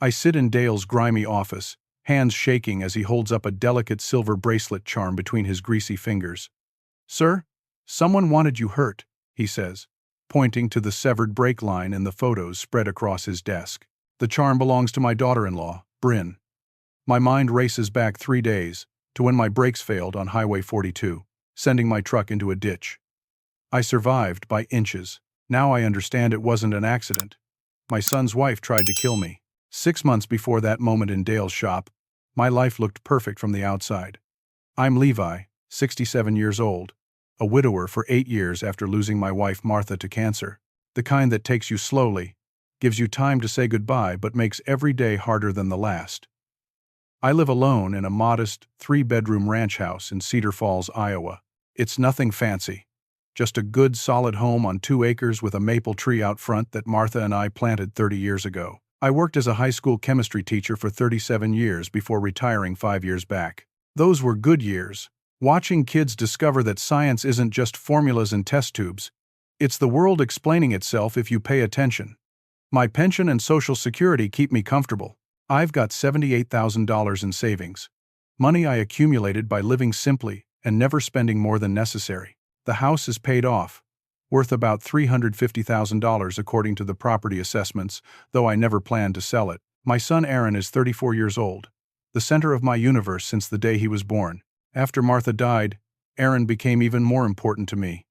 I sit in Dale's grimy office, hands shaking as he holds up a delicate silver bracelet charm between his greasy fingers. "Sir, someone wanted you hurt," he says, pointing to the severed brake line in the photos spread across his desk. "The charm belongs to my daughter-in-law, Bryn." My mind races back 3 days, to when my brakes failed on Highway 42, sending my truck into a ditch. I survived by inches. Now I understand it wasn't an accident. My son's wife tried to kill me. 6 months before that moment in Dale's shop, my life looked perfect from the outside. I'm Levi, 67 years old, a widower for 8 years after losing my wife Martha to cancer, the kind that takes you slowly, gives you time to say goodbye but makes every day harder than the last. I live alone in a modest 3-bedroom ranch house in Cedar Falls, Iowa. It's nothing fancy, just a good solid home on 2 acres with a maple tree out front that Martha and I planted 30 years ago. I worked as a high school chemistry teacher for 37 years before retiring 5 years back. Those were good years, watching kids discover that science isn't just formulas and test tubes. It's the world explaining itself if you pay attention. My pension and Social Security keep me comfortable. I've got $78,000 in savings, money I accumulated by living simply and never spending more than necessary. The house is paid off, worth about $350,000 according to the property assessments, though I never planned to sell it. My son Aaron is 34 years old, the center of my universe since the day he was born. After Martha died, Aaron became even more important to me.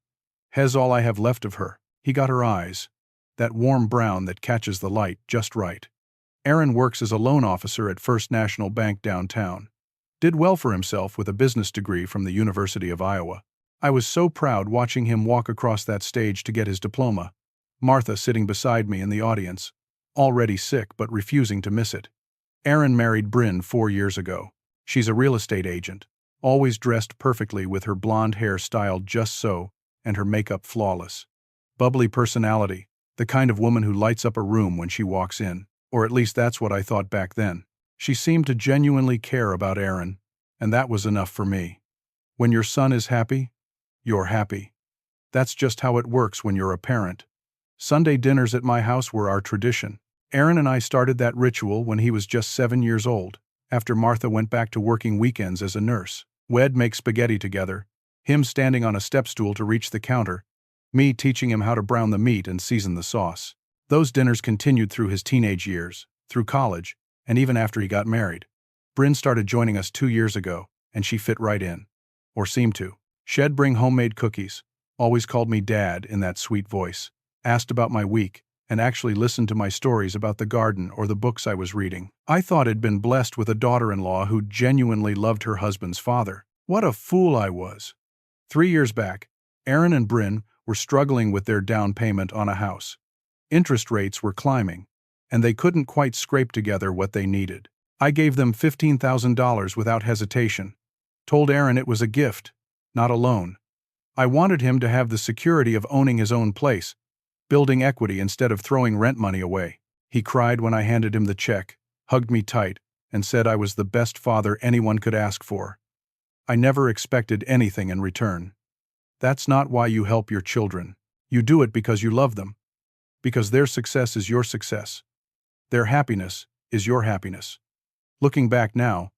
He's all I have left of her. He got her eyes, that warm brown that catches the light just right. Aaron works as a loan officer at First National Bank downtown. Did well for himself with a business degree from the University of Iowa. I was so proud watching him walk across that stage to get his diploma. Martha sitting beside me in the audience, already sick but refusing to miss it. Aaron married Bryn 4 years ago. She's a real estate agent, always dressed perfectly with her blonde hair styled just so, and her makeup flawless. Bubbly personality, the kind of woman who lights up a room when she walks in, or at least that's what I thought back then. She seemed to genuinely care about Aaron, and that was enough for me. When your son is happy, you're happy. That's just how it works when you're a parent. Sunday dinners at my house were our tradition. Aaron and I started that ritual when he was just 7 years old, after Martha went back to working weekends as a nurse. We'd make spaghetti together, him standing on a step stool to reach the counter, me teaching him how to brown the meat and season the sauce. Those dinners continued through his teenage years, through college, and even after he got married. Bryn started joining us 2 years ago, and she fit right in. Or seemed to. She'd bring homemade cookies, always called me Dad in that sweet voice, asked about my week, and actually listened to my stories about the garden or the books I was reading. I thought I'd been blessed with a daughter-in-law who genuinely loved her husband's father. What a fool I was. 3 years back, Aaron and Bryn were struggling with their down payment on a house. Interest rates were climbing, and they couldn't quite scrape together what they needed. I gave them $15,000 without hesitation. Told Aaron it was a gift, not a loan. I wanted him to have the security of owning his own place, building equity instead of throwing rent money away. He cried when I handed him the check, hugged me tight, and said I was the best father anyone could ask for. I never expected anything in return. That's not why you help your children. You do it because you love them. Because their success is your success. Their happiness is your happiness. Looking back now,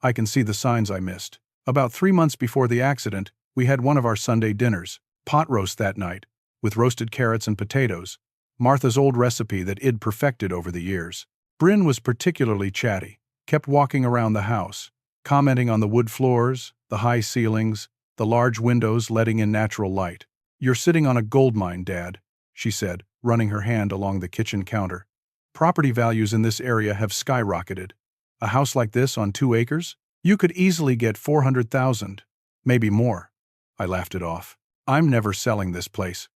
I can see the signs I missed. About 3 months before the accident, we had one of our Sunday dinners, pot roast that night, with roasted carrots and potatoes, Martha's old recipe that I'd perfected over the years. Bryn was particularly chatty, kept walking around the house, commenting on the wood floors, the high ceilings, the large windows letting in natural light. "You're sitting on a gold mine, Dad," she said, running her hand along the kitchen counter. "Property values in this area have skyrocketed. A house like this on 2 acres? You could easily get $400,000, maybe more." I laughed it off. "I'm never selling this place.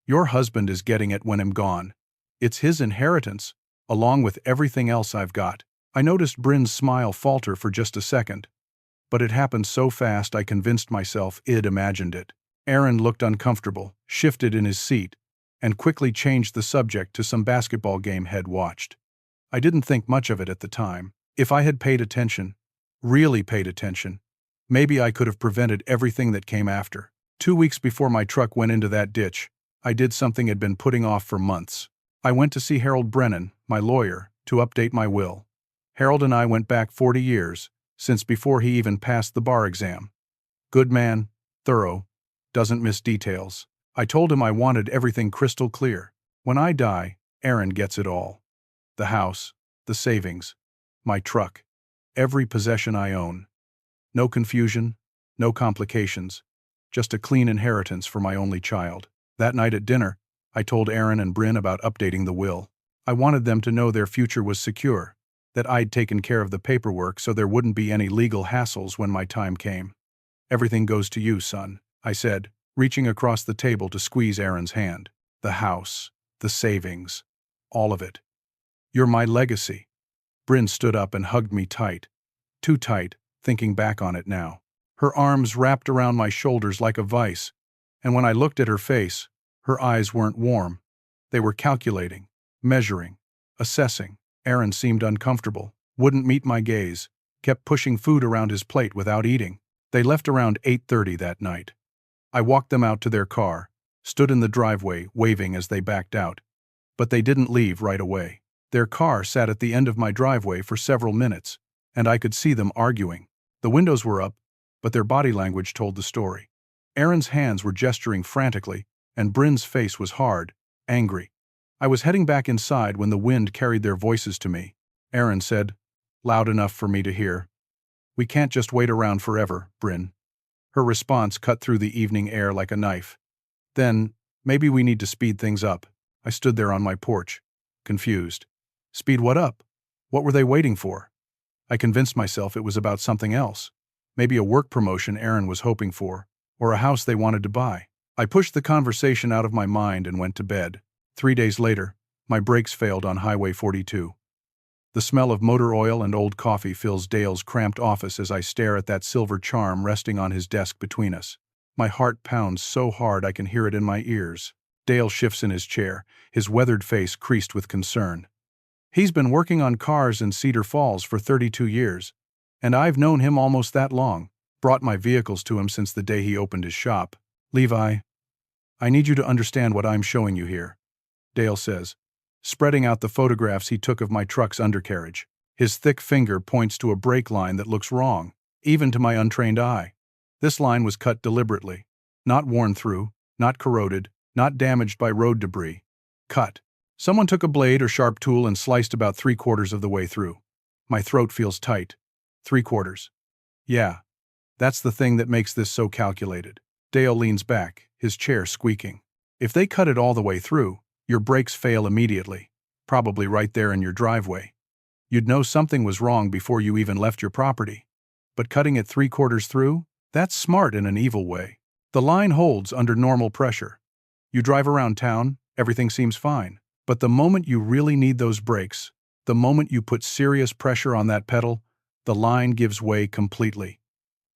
Your husband is getting it when I'm gone. It's his inheritance, along with everything else I've got." I noticed Bryn's smile falter for just a second, but it happened so fast I convinced myself I'd imagined it. Aaron looked uncomfortable, shifted in his seat, and quickly changed the subject to some basketball game he'd watched. I didn't think much of it at the time. If I had paid attention, really paid attention, maybe I could have prevented everything that came after. 2 weeks before my truck went into that ditch, I did something I'd been putting off for months. I went to see Harold Brennan, my lawyer, to update my will. Harold and I went back 40 years, since before he even passed the bar exam. Good man, thorough, doesn't miss details. I told him I wanted everything crystal clear. When I die, Aaron gets it all. The house, the savings, my truck, every possession I own. No confusion, no complications, just a clean inheritance for my only child. That night at dinner, I told Aaron and Bryn about updating the will. I wanted them to know their future was secure, that I'd taken care of the paperwork so there wouldn't be any legal hassles when my time came. Everything goes to you, son, I said, reaching across the table to squeeze Aaron's hand. The house, the savings, all of it. You're my legacy. Bryn stood up and hugged me tight. Too tight, thinking back on it now. Her arms wrapped around my shoulders like a vice, and when I looked at her face, her eyes weren't warm. They were calculating, measuring, assessing. Aaron seemed uncomfortable, wouldn't meet my gaze, kept pushing food around his plate without eating. They left around 8:30 that night. I walked them out to their car, stood in the driveway, waving as they backed out. But they didn't leave right away. Their car sat at the end of my driveway for several minutes, and I could see them arguing. The windows were up, but their body language told the story. Aaron's hands were gesturing frantically, and Bryn's face was hard, angry. I was heading back inside when the wind carried their voices to me. Aaron said, loud enough for me to hear, "We can't just wait around forever, Bryn." Her response cut through the evening air like a knife. Then, maybe we need to speed things up. I stood there on my porch, confused. Speed what up? What were they waiting for? I convinced myself it was about something else. Maybe a work promotion Aaron was hoping for, or a house they wanted to buy. I pushed the conversation out of my mind and went to bed. 3 days later, my brakes failed on Highway 42. The smell of motor oil and old coffee fills Dale's cramped office as I stare at that silver charm resting on his desk between us. My heart pounds so hard I can hear it in my ears. Dale shifts in his chair, his weathered face creased with concern. He's been working on cars in Cedar Falls for 32 years, and I've known him almost that long, brought my vehicles to him since the day he opened his shop. Levi, I need you to understand what I'm showing you here, Dale says, spreading out the photographs he took of my truck's undercarriage. His thick finger points to a brake line that looks wrong, even to my untrained eye. This line was cut deliberately, not worn through, not corroded, not damaged by road debris. Cut. Someone took a blade or sharp tool and sliced about 3/4 of the way through. My throat feels tight. 3/4. Yeah, that's the thing that makes this so calculated. Dale leans back, his chair squeaking. If they cut it all the way through, your brakes fail immediately, probably right there in your driveway. You'd know something was wrong before you even left your property. But cutting it 3/4 through? That's smart in an evil way. The line holds under normal pressure. You drive around town, everything seems fine. But the moment you really need those brakes, the moment you put serious pressure on that pedal, the line gives way completely.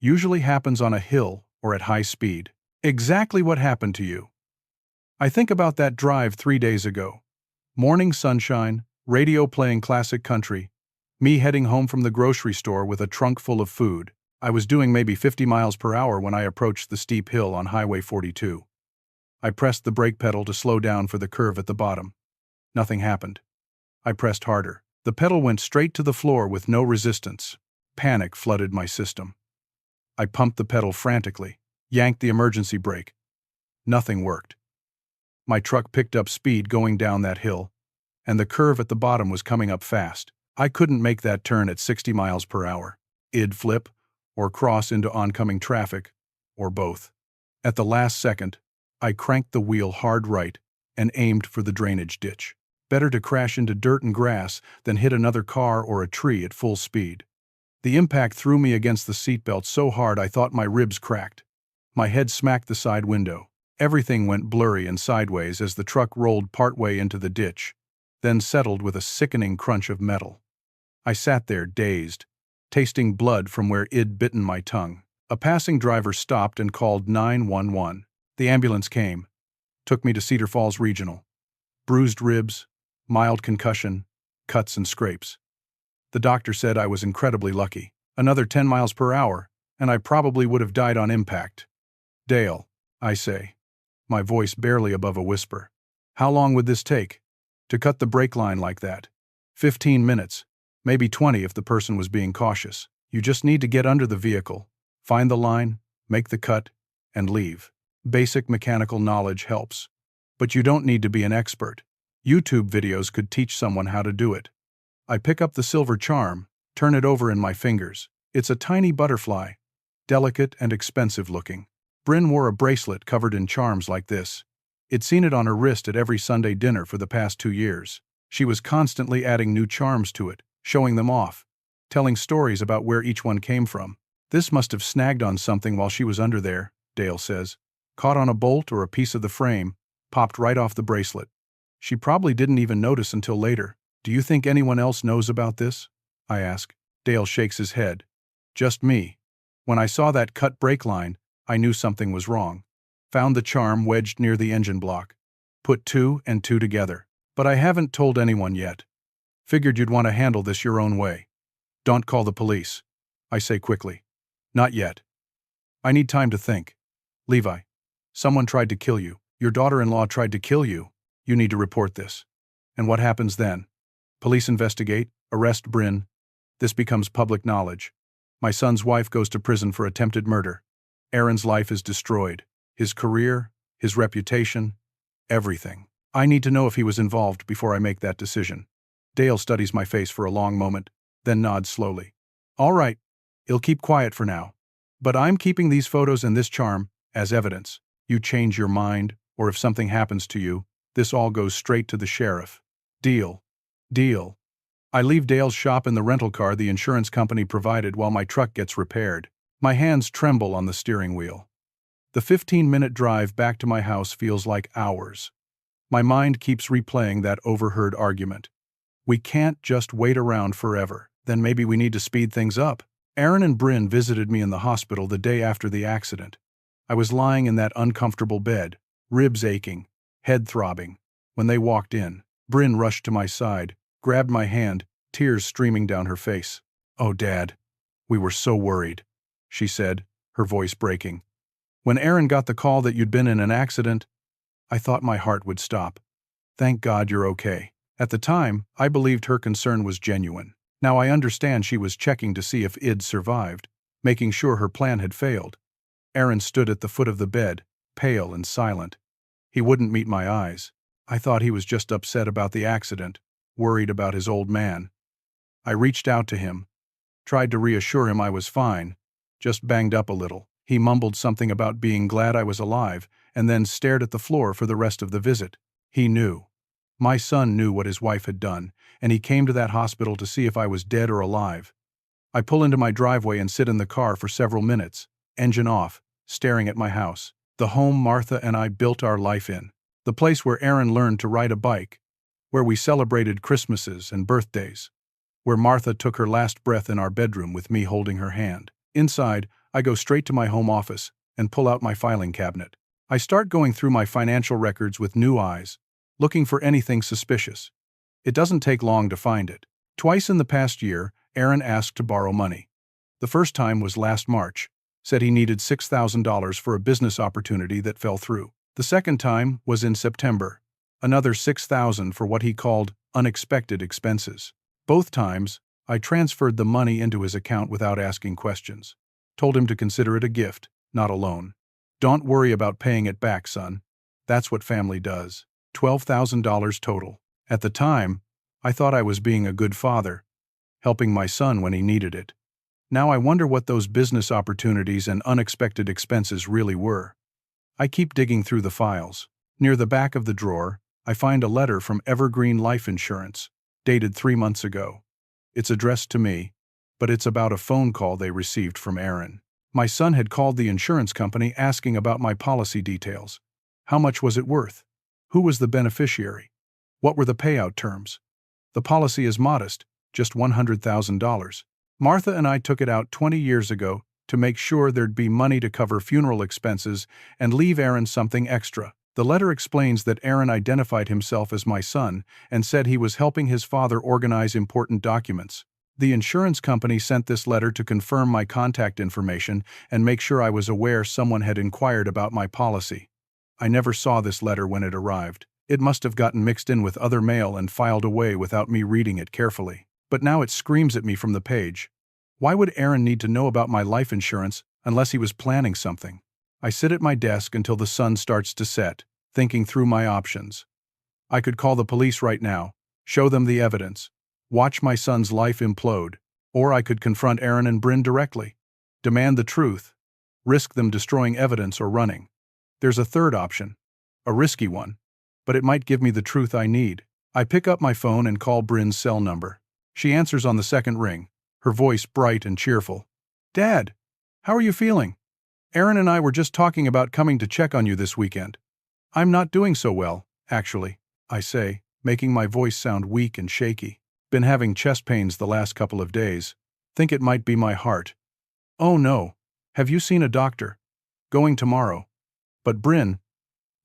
Usually happens on a hill or at high speed. Exactly what happened to you. I think about that drive 3 days ago. Morning sunshine, radio playing classic country, me heading home from the grocery store with a trunk full of food. I was doing maybe 50 miles per hour when I approached the steep hill on Highway 42. I pressed the brake pedal to slow down for the curve at the bottom. Nothing happened. I pressed harder. The pedal went straight to the floor with no resistance. Panic flooded my system. I pumped the pedal frantically, yanked the emergency brake. Nothing worked. My truck picked up speed going down that hill, and the curve at the bottom was coming up fast. I couldn't make that turn at 60 miles per hour. It'd flip, or cross into oncoming traffic, or both. At the last second, I cranked the wheel hard right and aimed for the drainage ditch. Better to crash into dirt and grass than hit another car or a tree at full speed. The impact threw me against the seatbelt so hard I thought my ribs cracked. My head smacked the side window. Everything went blurry and sideways as the truck rolled partway into the ditch, then settled with a sickening crunch of metal. I sat there dazed, tasting blood from where it'd bitten my tongue. A passing driver stopped and called 911. The ambulance came, took me to Cedar Falls Regional. Bruised ribs, mild concussion, cuts and scrapes. The doctor said I was incredibly lucky. Another 10 miles per hour, and I probably would have died on impact. Dale, I say, my voice barely above a whisper. How long would this take? To cut the brake line like that? 15 minutes, maybe 20 if the person was being cautious. You just need to get under the vehicle, find the line, make the cut, and leave. Basic mechanical knowledge helps. But you don't need to be an expert. YouTube videos could teach someone how to do it. I pick up the silver charm, turn it over in my fingers. It's a tiny butterfly, delicate and expensive looking. Bryn wore a bracelet covered in charms like this. I'd seen it on her wrist at every Sunday dinner for the past 2 years. She was constantly adding new charms to it, showing them off, telling stories about where each one came from. This must have snagged on something while she was under there, Dale says. Caught on a bolt or a piece of the frame, popped right off the bracelet. She probably didn't even notice until later. Do you think anyone else knows about this? I ask. Dale shakes his head. Just me. When I saw that cut brake line, I knew something was wrong. Found the charm wedged near the engine block. Put 2 and 2 together. But I haven't told anyone yet. Figured you'd want to handle this your own way. Don't call the police, I say quickly. Not yet. I need time to think. Levi, someone tried to kill you. Your daughter-in-law tried to kill you. You need to report this. And what happens then? Police investigate, arrest Bryn. This becomes public knowledge. My son's wife goes to prison for attempted murder. Aaron's life is destroyed. His career, his reputation, everything. I need to know if he was involved before I make that decision. Dale studies my face for a long moment, then nods slowly. All right, he'll keep quiet for now. But I'm keeping these photos and this charm as evidence. You change your mind, or if something happens to you, this all goes straight to the sheriff. Deal. Deal. I leave Dale's shop in the rental car the insurance company provided while my truck gets repaired. My hands tremble on the steering wheel. The 15-minute drive back to my house feels like hours. My mind keeps replaying that overheard argument. We can't just wait around forever. Then maybe we need to speed things up. Aaron and Bryn visited me in the hospital the day after the accident. I was lying in that uncomfortable bed, ribs aching, head throbbing. When they walked in, Bryn rushed to my side, grabbed my hand, tears streaming down her face. Oh, Dad, we were so worried, she said, her voice breaking. When Aaron got the call that you'd been in an accident, I thought my heart would stop. Thank God you're okay. At the time, I believed her concern was genuine. Now I understand she was checking to see if I'd survived, making sure her plan had failed. Aaron stood at the foot of the bed, pale and silent. He wouldn't meet my eyes. I thought he was just upset about the accident, worried about his old man. I reached out to him, tried to reassure him I was fine, just banged up a little. He mumbled something about being glad I was alive, and then stared at the floor for the rest of the visit. He knew. My son knew what his wife had done, and he came to that hospital to see if I was dead or alive. I pull into my driveway and sit in the car for several minutes, engine off, staring at my house. The home Martha and I built our life in. The place where Aaron learned to ride a bike, where we celebrated Christmases and birthdays, where Martha took her last breath in our bedroom with me holding her hand. Inside, I go straight to my home office and pull out my filing cabinet. I start going through my financial records with new eyes, looking for anything suspicious. It doesn't take long to find it. Twice in the past year, Aaron asked to borrow money. The first time was last March, said he needed $6,000 for a business opportunity that fell through. The second time was in September, another $6,000 for what he called unexpected expenses. Both times, I transferred the money into his account without asking questions. Told him to consider it a gift, not a loan. Don't worry about paying it back, son. That's what family does. $12,000 total. At the time, I thought I was being a good father, helping my son when he needed it. Now I wonder what those business opportunities and unexpected expenses really were. I keep digging through the files. Near the back of the drawer, I find a letter from Evergreen Life Insurance, dated 3 months ago. It's addressed to me, but it's about a phone call they received from Aaron. My son had called the insurance company asking about my policy details. How much was it worth? Who was the beneficiary? What were the payout terms? The policy is modest, just $100,000. Martha and I took it out 20 years ago to make sure there'd be money to cover funeral expenses and leave Aaron something extra. The letter explains that Aaron identified himself as my son and said he was helping his father organize important documents. The insurance company sent this letter to confirm my contact information and make sure I was aware someone had inquired about my policy. I never saw this letter when it arrived. It must have gotten mixed in with other mail and filed away without me reading it carefully. But now it screams at me from the page. Why would Aaron need to know about my life insurance unless he was planning something? I sit at my desk until the sun starts to set, thinking through my options. I could call the police right now, show them the evidence, watch my son's life implode, or I could confront Aaron and Bryn directly, demand the truth, risk them destroying evidence or running. There's a third option, a risky one, but it might give me the truth I need. I pick up my phone and call Bryn's cell number. She answers on the second ring, her voice bright and cheerful. "Dad, how are you feeling? Aaron and I were just talking about coming to check on you this weekend." "I'm not doing so well, actually," I say, making my voice sound weak and shaky. "Been having chest pains the last couple of days. Think it might be my heart." "Oh no. Have you seen a doctor?" "Going tomorrow." "But Bryn,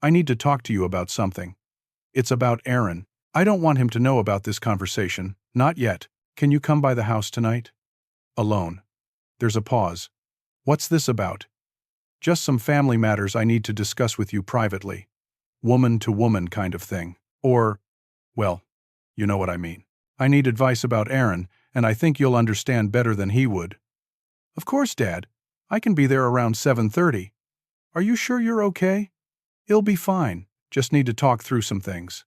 I need to talk to you about something. It's about Aaron. I don't want him to know about this conversation, not yet. Can you come by the house tonight?" Alone. There's a pause. "What's this about?" "Just some family matters I need to discuss with you privately. Woman to woman kind of thing. Or, well, you know what I mean. I need advice about Aaron, and I think you'll understand better than he would." "Of course, Dad. I can be there around 7:30. Are you sure you're okay?" "It'll be fine. Just need to talk through some things."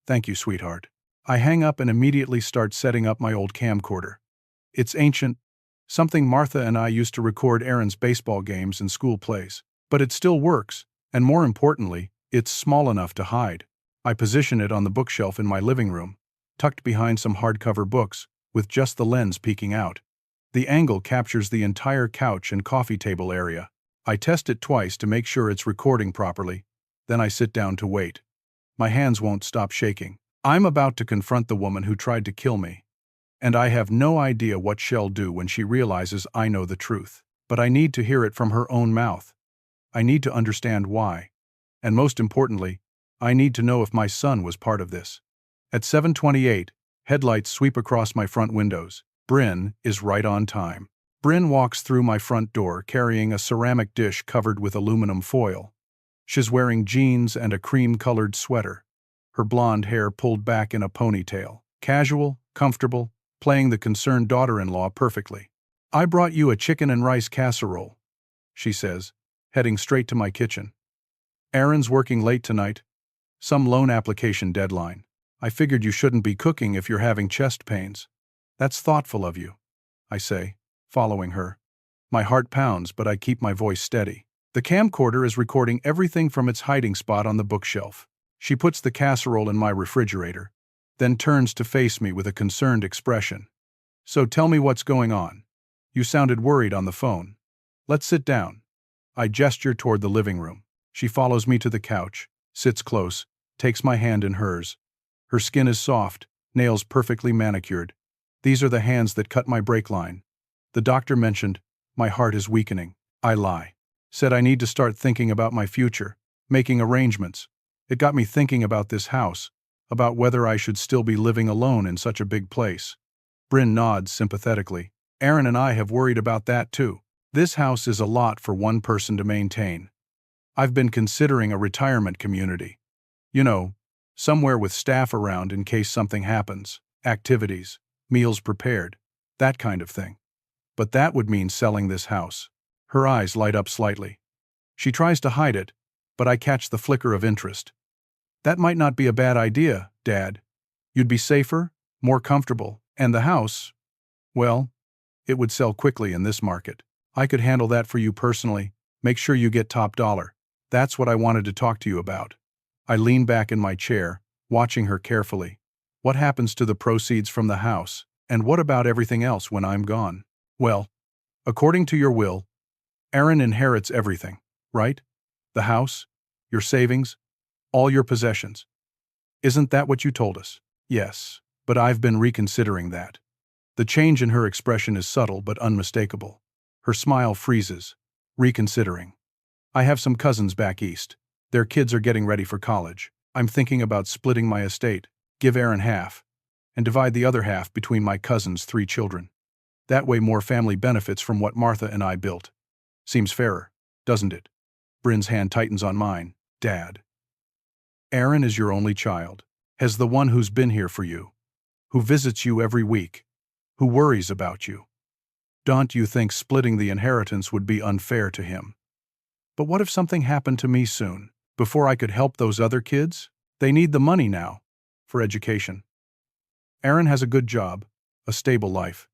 "Thank you, sweetheart." I hang up and immediately start setting up my old camcorder. It's ancient, something Martha and I used to record Aaron's baseball games and school plays. But it still works, and more importantly, it's small enough to hide. I position it on the bookshelf in my living room, tucked behind some hardcover books, with just the lens peeking out. The angle captures the entire couch and coffee table area. I test it twice to make sure it's recording properly, then I sit down to wait. My hands won't stop shaking. I'm about to confront the woman who tried to kill me, and I have no idea what she'll do when she realizes I know the truth. But I need to hear it from her own mouth. I need to understand why. And most importantly, I need to know if my son was part of this. At 7:28, headlights sweep across my front windows. Bryn is right on time. Bryn walks through my front door carrying a ceramic dish covered with aluminum foil. She's wearing jeans and a cream-colored sweater, her blonde hair pulled back in a ponytail. Casual, comfortable, playing the concerned daughter-in-law perfectly. "I brought you a chicken and rice casserole," she says, heading straight to my kitchen. "Aaron's working late tonight. Some loan application deadline. I figured you shouldn't be cooking if you're having chest pains." "That's thoughtful of you," I say, following her. My heart pounds, but I keep my voice steady. The camcorder is recording everything from its hiding spot on the bookshelf. She puts the casserole in my refrigerator, then turns to face me with a concerned expression. "So tell me what's going on. You sounded worried on the phone. Let's sit down." I gesture toward the living room. She follows me to the couch, sits close, takes my hand in hers. Her skin is soft, nails perfectly manicured. These are the hands that cut my brake line. "The doctor mentioned my heart is weakening." I lie. Said I need to start thinking about my future, making arrangements. It got me thinking about this house, about whether I should still be living alone in such a big place. Bryn nods sympathetically. "Aaron and I have worried about that too. This house is a lot for one person to maintain. I've been considering a retirement community. You know, somewhere with staff around in case something happens, activities, meals prepared, that kind of thing. But that would mean selling this house." Her eyes light up slightly. She tries to hide it, but I catch the flicker of interest. "That might not be a bad idea, Dad. You'd be safer, more comfortable, and the house, well, it would sell quickly in this market. I could handle that for you personally, make sure you get top dollar. That's what I wanted to talk to you about." I lean back in my chair, watching her carefully. "What happens to the proceeds from the house, and what about everything else when I'm gone?" "Well, according to your will, Aaron inherits everything, right? The house, your savings, all your possessions. Isn't that what you told us?" "Yes, but I've been reconsidering that." The change in her expression is subtle but unmistakable. Her smile freezes. "Reconsidering. I have some cousins back east. Their kids are getting ready for college. I'm thinking about splitting my estate, give Aaron half, and divide the other half between my cousins' 3 children. That way more family benefits from what Martha and I built. Seems fairer, doesn't it?" Bryn's hand tightens on mine. "Dad." Aaron is your only child, has the one who's been here for you, who visits you every week, who worries about you. Don't you think splitting the inheritance would be unfair to him? But what if something happened to me soon, before I could help those other kids? They need the money now, for education. Aaron has a good job, a stable life.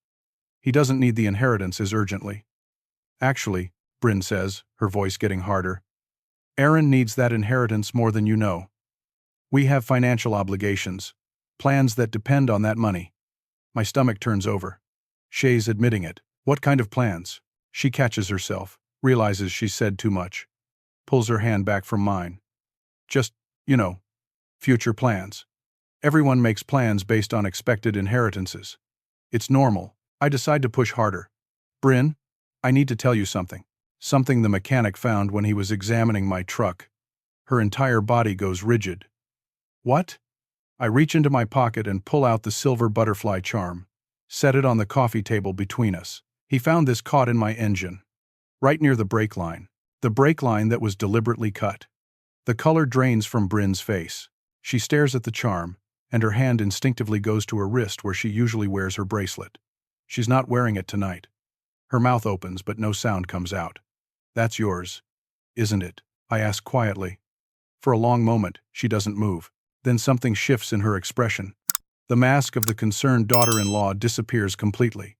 He doesn't need the inheritance as urgently. Actually, Bryn says, her voice getting harder, Aaron needs that inheritance more than you know. We have financial obligations, plans that depend on that money. My stomach turns over. Shay's admitting it. What kind of plans? She catches herself, realizes she's said too much. Pulls her hand back from mine. Just, future plans. Everyone makes plans based on expected inheritances. It's normal. I decide to push harder. Bryn, I need to tell you something. Something the mechanic found when he was examining my truck. Her entire body goes rigid. What? I reach into my pocket and pull out the silver butterfly charm. Set it on the coffee table between us. He found this caught in my engine, right near the brake line. The brake line that was deliberately cut. The color drains from Bryn's face. She stares at the charm, and her hand instinctively goes to her wrist where she usually wears her bracelet. She's not wearing it tonight. Her mouth opens, but no sound comes out. That's yours, isn't it? I ask quietly. For a long moment, she doesn't move. Then something shifts in her expression. The mask of the concerned daughter-in-law disappears completely.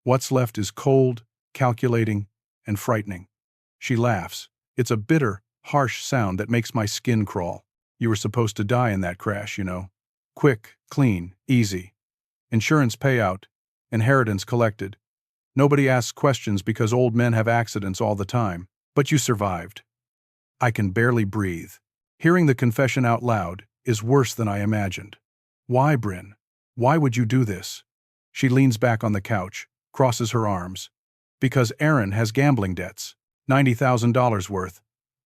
What's left is cold, calculating, and frightening. She laughs. It's a bitter, harsh sound that makes my skin crawl. You were supposed to die in that crash, Quick, clean, easy. Insurance payout, inheritance collected. Nobody asks questions because old men have accidents all the time. But you survived. I can barely breathe. Hearing the confession out loud is worse than I imagined. Why, Bryn? Why would you do this? She leans back on the couch, crosses her arms. Because Aaron has gambling debts. $90,000 worth.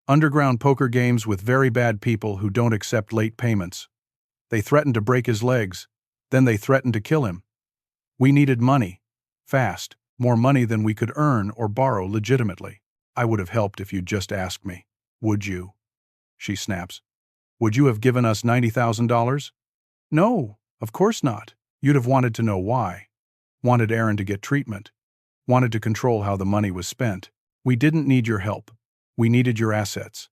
Underground poker games with very bad people who don't accept late payments. They threatened to break his legs. Then they threatened to kill him. We needed money. Fast. More money than we could earn or borrow legitimately. I would have helped if you'd just asked me. Would you? She snaps. Would you have given us $90,000? No, of course not. You'd have wanted to know why. Wanted Aaron to get treatment. Wanted to control how the money was spent. We didn't need your help. We needed your assets.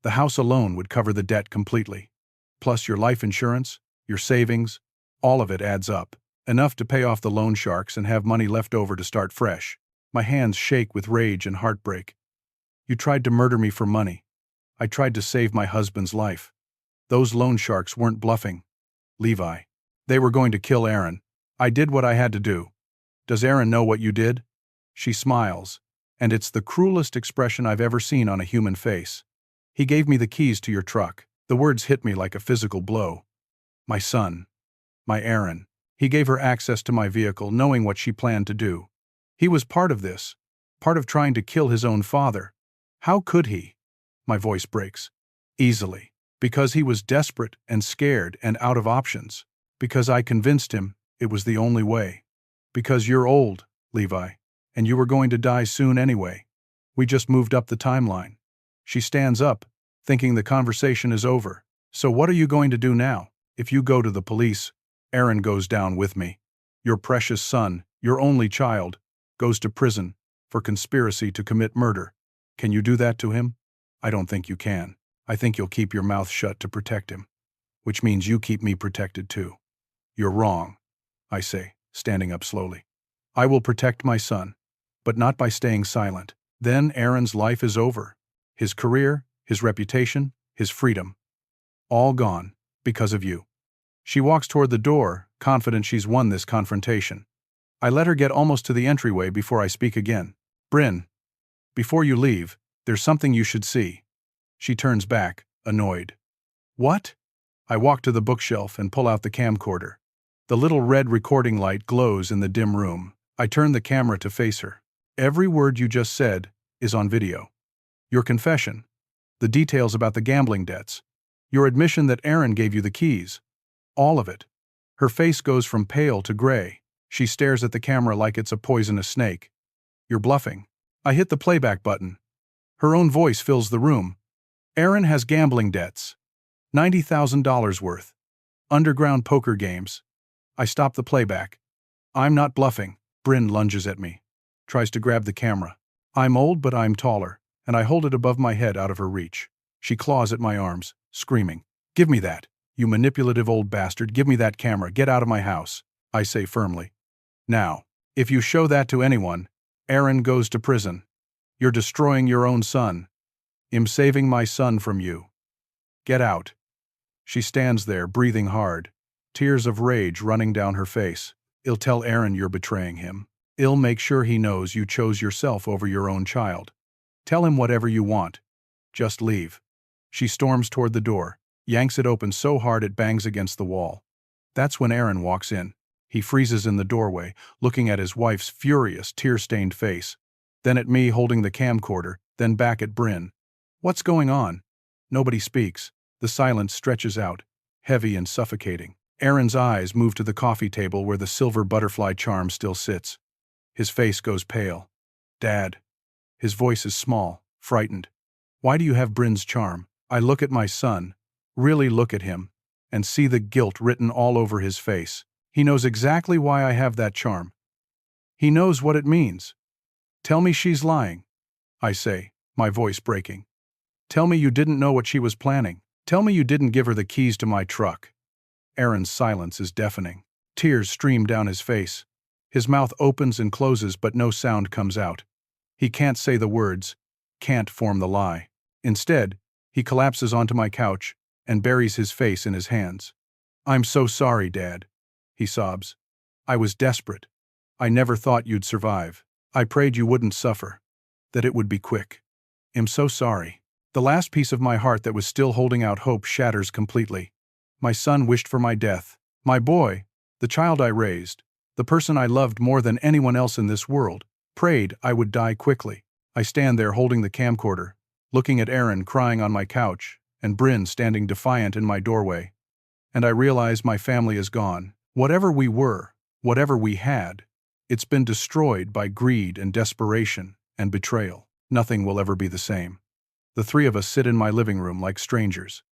The house alone would cover the debt completely. Plus your life insurance, your savings, all of it adds up. Enough to pay off the loan sharks and have money left over to start fresh. My hands shake with rage and heartbreak. You tried to murder me for money. I tried to save my husband's life. Those loan sharks weren't bluffing. Levi. They were going to kill Aaron. I did what I had to do. Does Aaron know what you did? She smiles, and it's the cruelest expression I've ever seen on a human face. He gave me the keys to your truck. The words hit me like a physical blow. My son. My Aaron. He gave her access to my vehicle, knowing what she planned to do. He was part of this, part of trying to kill his own father. How could he? My voice breaks. Easily. Because he was desperate and scared and out of options. Because I convinced him it was the only way. Because you're old, Levi, and you were going to die soon anyway. We just moved up the timeline. She stands up, thinking the conversation is over. So what are you going to do now? If you go to the police, Aaron goes down with me. Your precious son, your only child, goes to prison for conspiracy to commit murder. Can you do that to him? I don't think you can. I think you'll keep your mouth shut to protect him. Which means you keep me protected too. You're wrong, I say, standing up slowly. I will protect my son, but not by staying silent. Then Aaron's life is over. His career, his reputation, his freedom. All gone, because of you. She walks toward the door, confident she's won this confrontation. I let her get almost to the entryway before I speak again. Bryn, before you leave, there's something you should see. She turns back, annoyed. What? I walk to the bookshelf and pull out the camcorder. The little red recording light glows in the dim room. I turn the camera to face her. Every word you just said is on video. Your confession, the details about the gambling debts, your admission that Aaron gave you the keys. All of it. Her face goes from pale to gray. She stares at the camera like it's a poisonous snake. You're bluffing. I hit the playback button. Her own voice fills the room. Aaron has gambling debts. $90,000 worth. Underground poker games. I stop the playback. I'm not bluffing. Bryn lunges at me. Tries to grab the camera. I'm old, but I'm taller, and I hold it above my head out of her reach. She claws at my arms, screaming, "Give me that, you manipulative old bastard, give me that camera, get out of my house," I say firmly. "Now, if you show that to anyone, Aaron goes to prison. You're destroying your own son. I'm saving my son from you. Get out." She stands there, breathing hard, tears of rage running down her face. "I'll tell Aaron you're betraying him. I'll make sure he knows you chose yourself over your own child. Tell him whatever you want. Just leave." She storms toward the door, yanks it open so hard it bangs against the wall. That's when Aaron walks in. He freezes in the doorway, looking at his wife's furious, tear-stained face, then at me holding the camcorder, then back at Bryn. "What's going on?" Nobody speaks. The silence stretches out, heavy and suffocating. Aaron's eyes move to the coffee table where the silver butterfly charm still sits. His face goes pale. "Dad." His voice is small, frightened. "Why do you have Bryn's charm?" I look at my son, really look at him, and see the guilt written all over his face. He knows exactly why I have that charm. He knows what it means. "Tell me she's lying," I say, my voice breaking. "Tell me you didn't know what she was planning. Tell me you didn't give her the keys to my truck." Aaron's silence is deafening. Tears stream down his face. His mouth opens and closes, but no sound comes out. He can't say the words, can't form the lie. Instead, he collapses onto my couch and buries his face in his hands. "I'm so sorry, Dad," he sobs. "I was desperate. I never thought you'd survive. I prayed you wouldn't suffer, that it would be quick. I'm so sorry." The last piece of my heart that was still holding out hope shatters completely. My son wished for my death. My boy, the child I raised, the person I loved more than anyone else in this world, prayed I would die quickly. I stand there holding the camcorder, looking at Aaron crying on my couch, and Bryn standing defiant in my doorway. And I realize my family is gone. Whatever we were, whatever we had, it's been destroyed by greed and desperation and betrayal. Nothing will ever be the same. The three of us sit in my living room like strangers.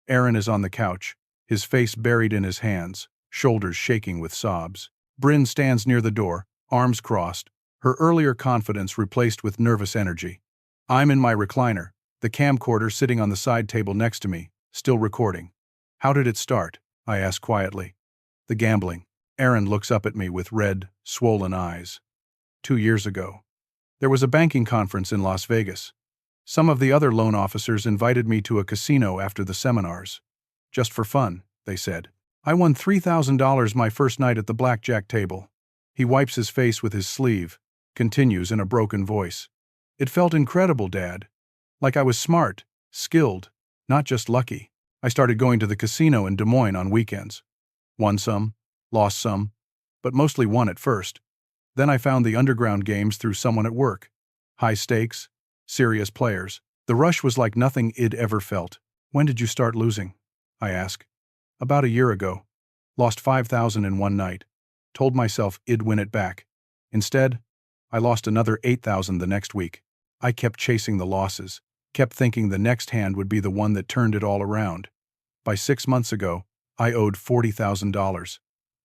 Aaron is on the couch, his face buried in his hands, shoulders shaking with sobs. Bryn stands near the door, arms crossed, her earlier confidence replaced with nervous energy. I'm in my recliner, the camcorder sitting on the side table next to me, still recording. "How did it start?" I ask quietly. "The gambling." Aaron looks up at me with red, swollen eyes. 2 years ago. There was a banking conference in Las Vegas. Some of the other loan officers invited me to a casino after the seminars. "Just for fun," they said. "I won $3,000 my first night at the blackjack table." He wipes his face with his sleeve, continues in a broken voice. "It felt incredible, Dad. Like I was smart, skilled, not just lucky. I started going to the casino in Des Moines on weekends. Won some, lost some, but mostly won at first. Then I found the underground games through someone at work. High stakes, serious players. The rush was like nothing I'd ever felt." "When did you start losing?" I ask. "About a year ago. Lost $5,000 in one night. Told myself I'd win it back. Instead, I lost another $8,000 the next week. I kept chasing the losses, kept thinking the next hand would be the one that turned it all around. By 6 months ago, I owed $40,000.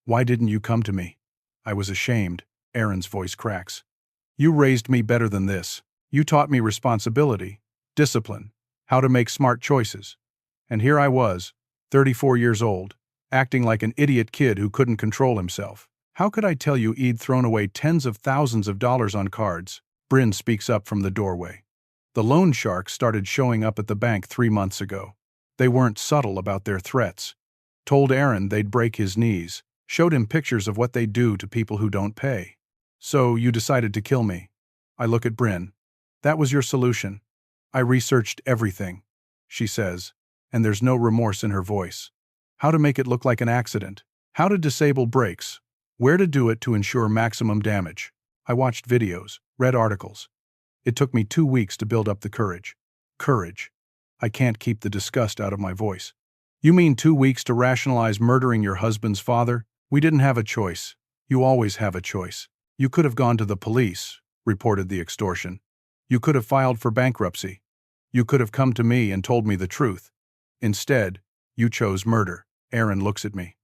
Why didn't you come to me?" I was ashamed. Aaron's voice cracks. "You raised me better than this. You taught me responsibility, discipline, how to make smart choices. And here I was, 34 years old, acting like an idiot kid who couldn't control himself. How could I tell you I'd thrown away tens of thousands of dollars on cards?" Bryn speaks up from the doorway. "The loan sharks started showing up at the bank 3 months ago. They weren't subtle about their threats. Told Aaron they'd break his knees, showed him pictures of what they do to people who don't pay. So you decided to kill me." I look at Bryn. "That was your solution." "I researched everything," she says, and there's no remorse in her voice. "How to make it look like an accident, how to disable brakes, where to do it to ensure maximum damage. I watched videos, read articles. It took me 2 weeks to build up the courage. Courage. I can't keep the disgust out of my voice. "You mean 2 weeks to rationalize murdering your husband's father? We didn't have a choice. You always have a choice. You could have gone to the police, reported the extortion. You could have filed for bankruptcy. You could have come to me and told me the truth. Instead, You chose murder. Aaron looks at me.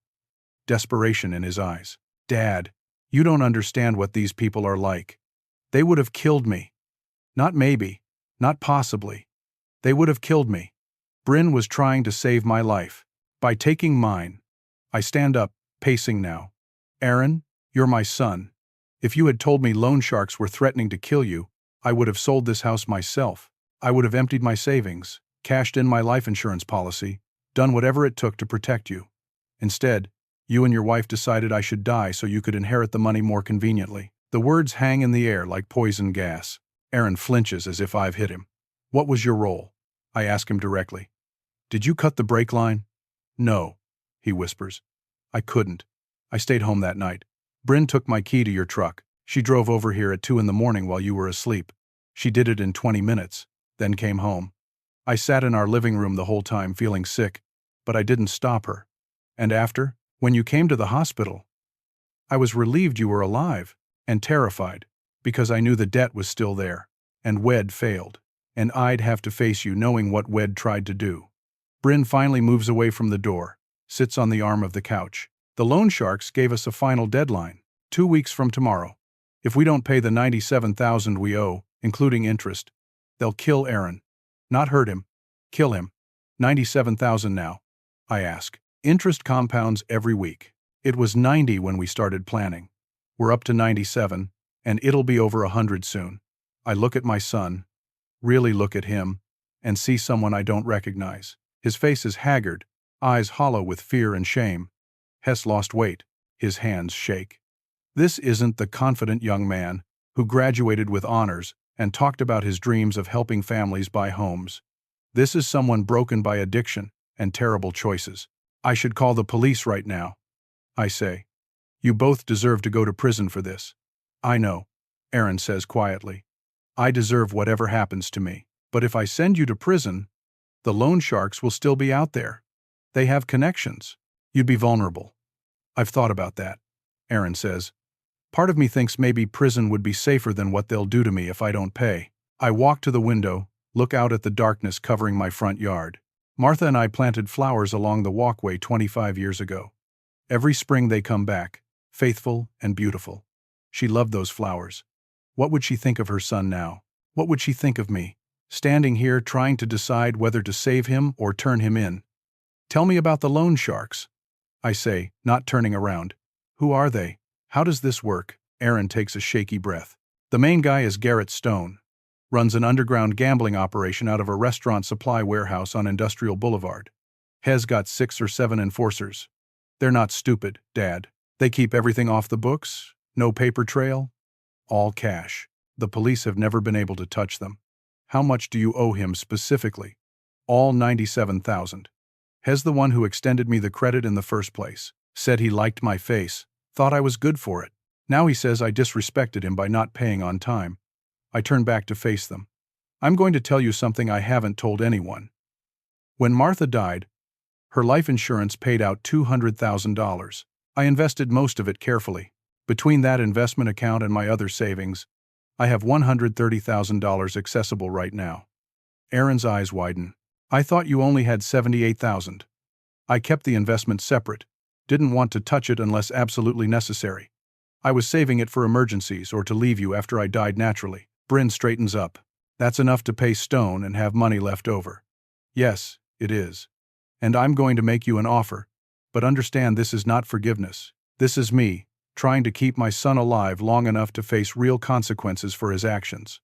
Desperation in his eyes. Dad, you don't understand what these people are like. They would have killed me. Not maybe. Not possibly. They would have killed me. Bryn was trying to save my life. By taking mine. I stand up, pacing now. Aaron, you're my son. If you had told me loan sharks were threatening to kill you, I would have sold this house myself. I would have emptied my savings, cashed in my life insurance policy, done whatever it took to protect you. Instead, you and your wife decided I should die so you could inherit the money more conveniently. The words hang in the air like poison gas. Aaron flinches as if I've hit him. What was your role? I ask him directly. Did you cut the brake line? No, he whispers. I couldn't. I stayed home that night. Bryn took my key to your truck. She drove over here at 2 a.m. while you were asleep. She did it in 20 minutes, then came home. I sat in our living room the whole time feeling sick, but I didn't stop her. And after, when you came to the hospital, I was relieved you were alive, and terrified, because I knew the debt was still there, and Wed failed, and I'd have to face you knowing what Wed tried to do. Bryn finally moves away from the door, sits on the arm of the couch. The loan sharks gave us a final deadline, 2 weeks from tomorrow. If we don't pay the $97,000 we owe, including interest, they'll kill Aaron. Not hurt him. Kill him. $97,000 now, I ask. Interest compounds every week. It was 90 when we started planning. We're up to 97, and it'll be over 100 soon. I look at my son, really look at him, and see someone I don't recognize. His face is haggard, eyes hollow with fear and shame. Hess lost weight. His hands shake. This isn't the confident young man who graduated with honors and talked about his dreams of helping families buy homes. This is someone broken by addiction and terrible choices. I should call the police right now, I say. You both deserve to go to prison for this. I know, Aaron says quietly. I deserve whatever happens to me. But if I send you to prison, the loan sharks will still be out there. They have connections. You'd be vulnerable. I've thought about that, Aaron says. Part of me thinks maybe prison would be safer than what they'll do to me if I don't pay. I walk to the window, look out at the darkness covering my front yard. Martha and I planted flowers along the walkway 25 years ago. Every spring they come back, faithful and beautiful. She loved those flowers. What would she think of her son now? What would she think of me, standing here trying to decide whether to save him or turn him in? Tell me about the loan sharks, I say, not turning around. Who are they? How does this work? Aaron takes a shaky breath. The main guy is Garrett Stone. Runs an underground gambling operation out of a restaurant supply warehouse on Industrial Boulevard. Has got 6 or 7 enforcers. They're not stupid, Dad. They keep everything off the books, no paper trail, all cash. The police have never been able to touch them. How much do you owe him specifically? All $97,000. Hez, the one who extended me the credit in the first place, said he liked my face, thought I was good for it. Now he says I disrespected him by not paying on time. I turn back to face them. I'm going to tell you something I haven't told anyone. When Martha died, her life insurance paid out $200,000. I invested most of it carefully. Between that investment account and my other savings, I have $130,000 accessible right now. Aaron's eyes widen. I thought you only had $78,000. I kept the investment separate, didn't want to touch it unless absolutely necessary. I was saving it for emergencies or to leave you after I died naturally. Bryn straightens up. That's enough to pay Stone and have money left over. Yes, it is. And I'm going to make you an offer, but understand this is not forgiveness. This is me, trying to keep my son alive long enough to face real consequences for his actions.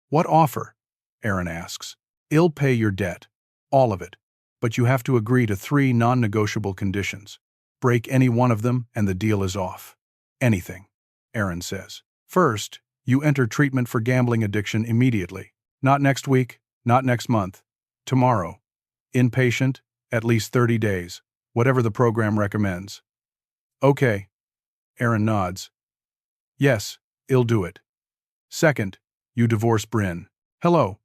What offer? Aaron asks. I'll pay your debt. All of it. But you have to agree to 3 non-negotiable conditions. Break any one of them and the deal is off. Anything, Aaron says. First, you enter treatment for gambling addiction immediately. Not next week, not next month. Tomorrow. Inpatient, at least 30 days, whatever the program recommends. Okay. Aaron nods. Yes, I'll do it. Second, you divorce Bryn. Hello.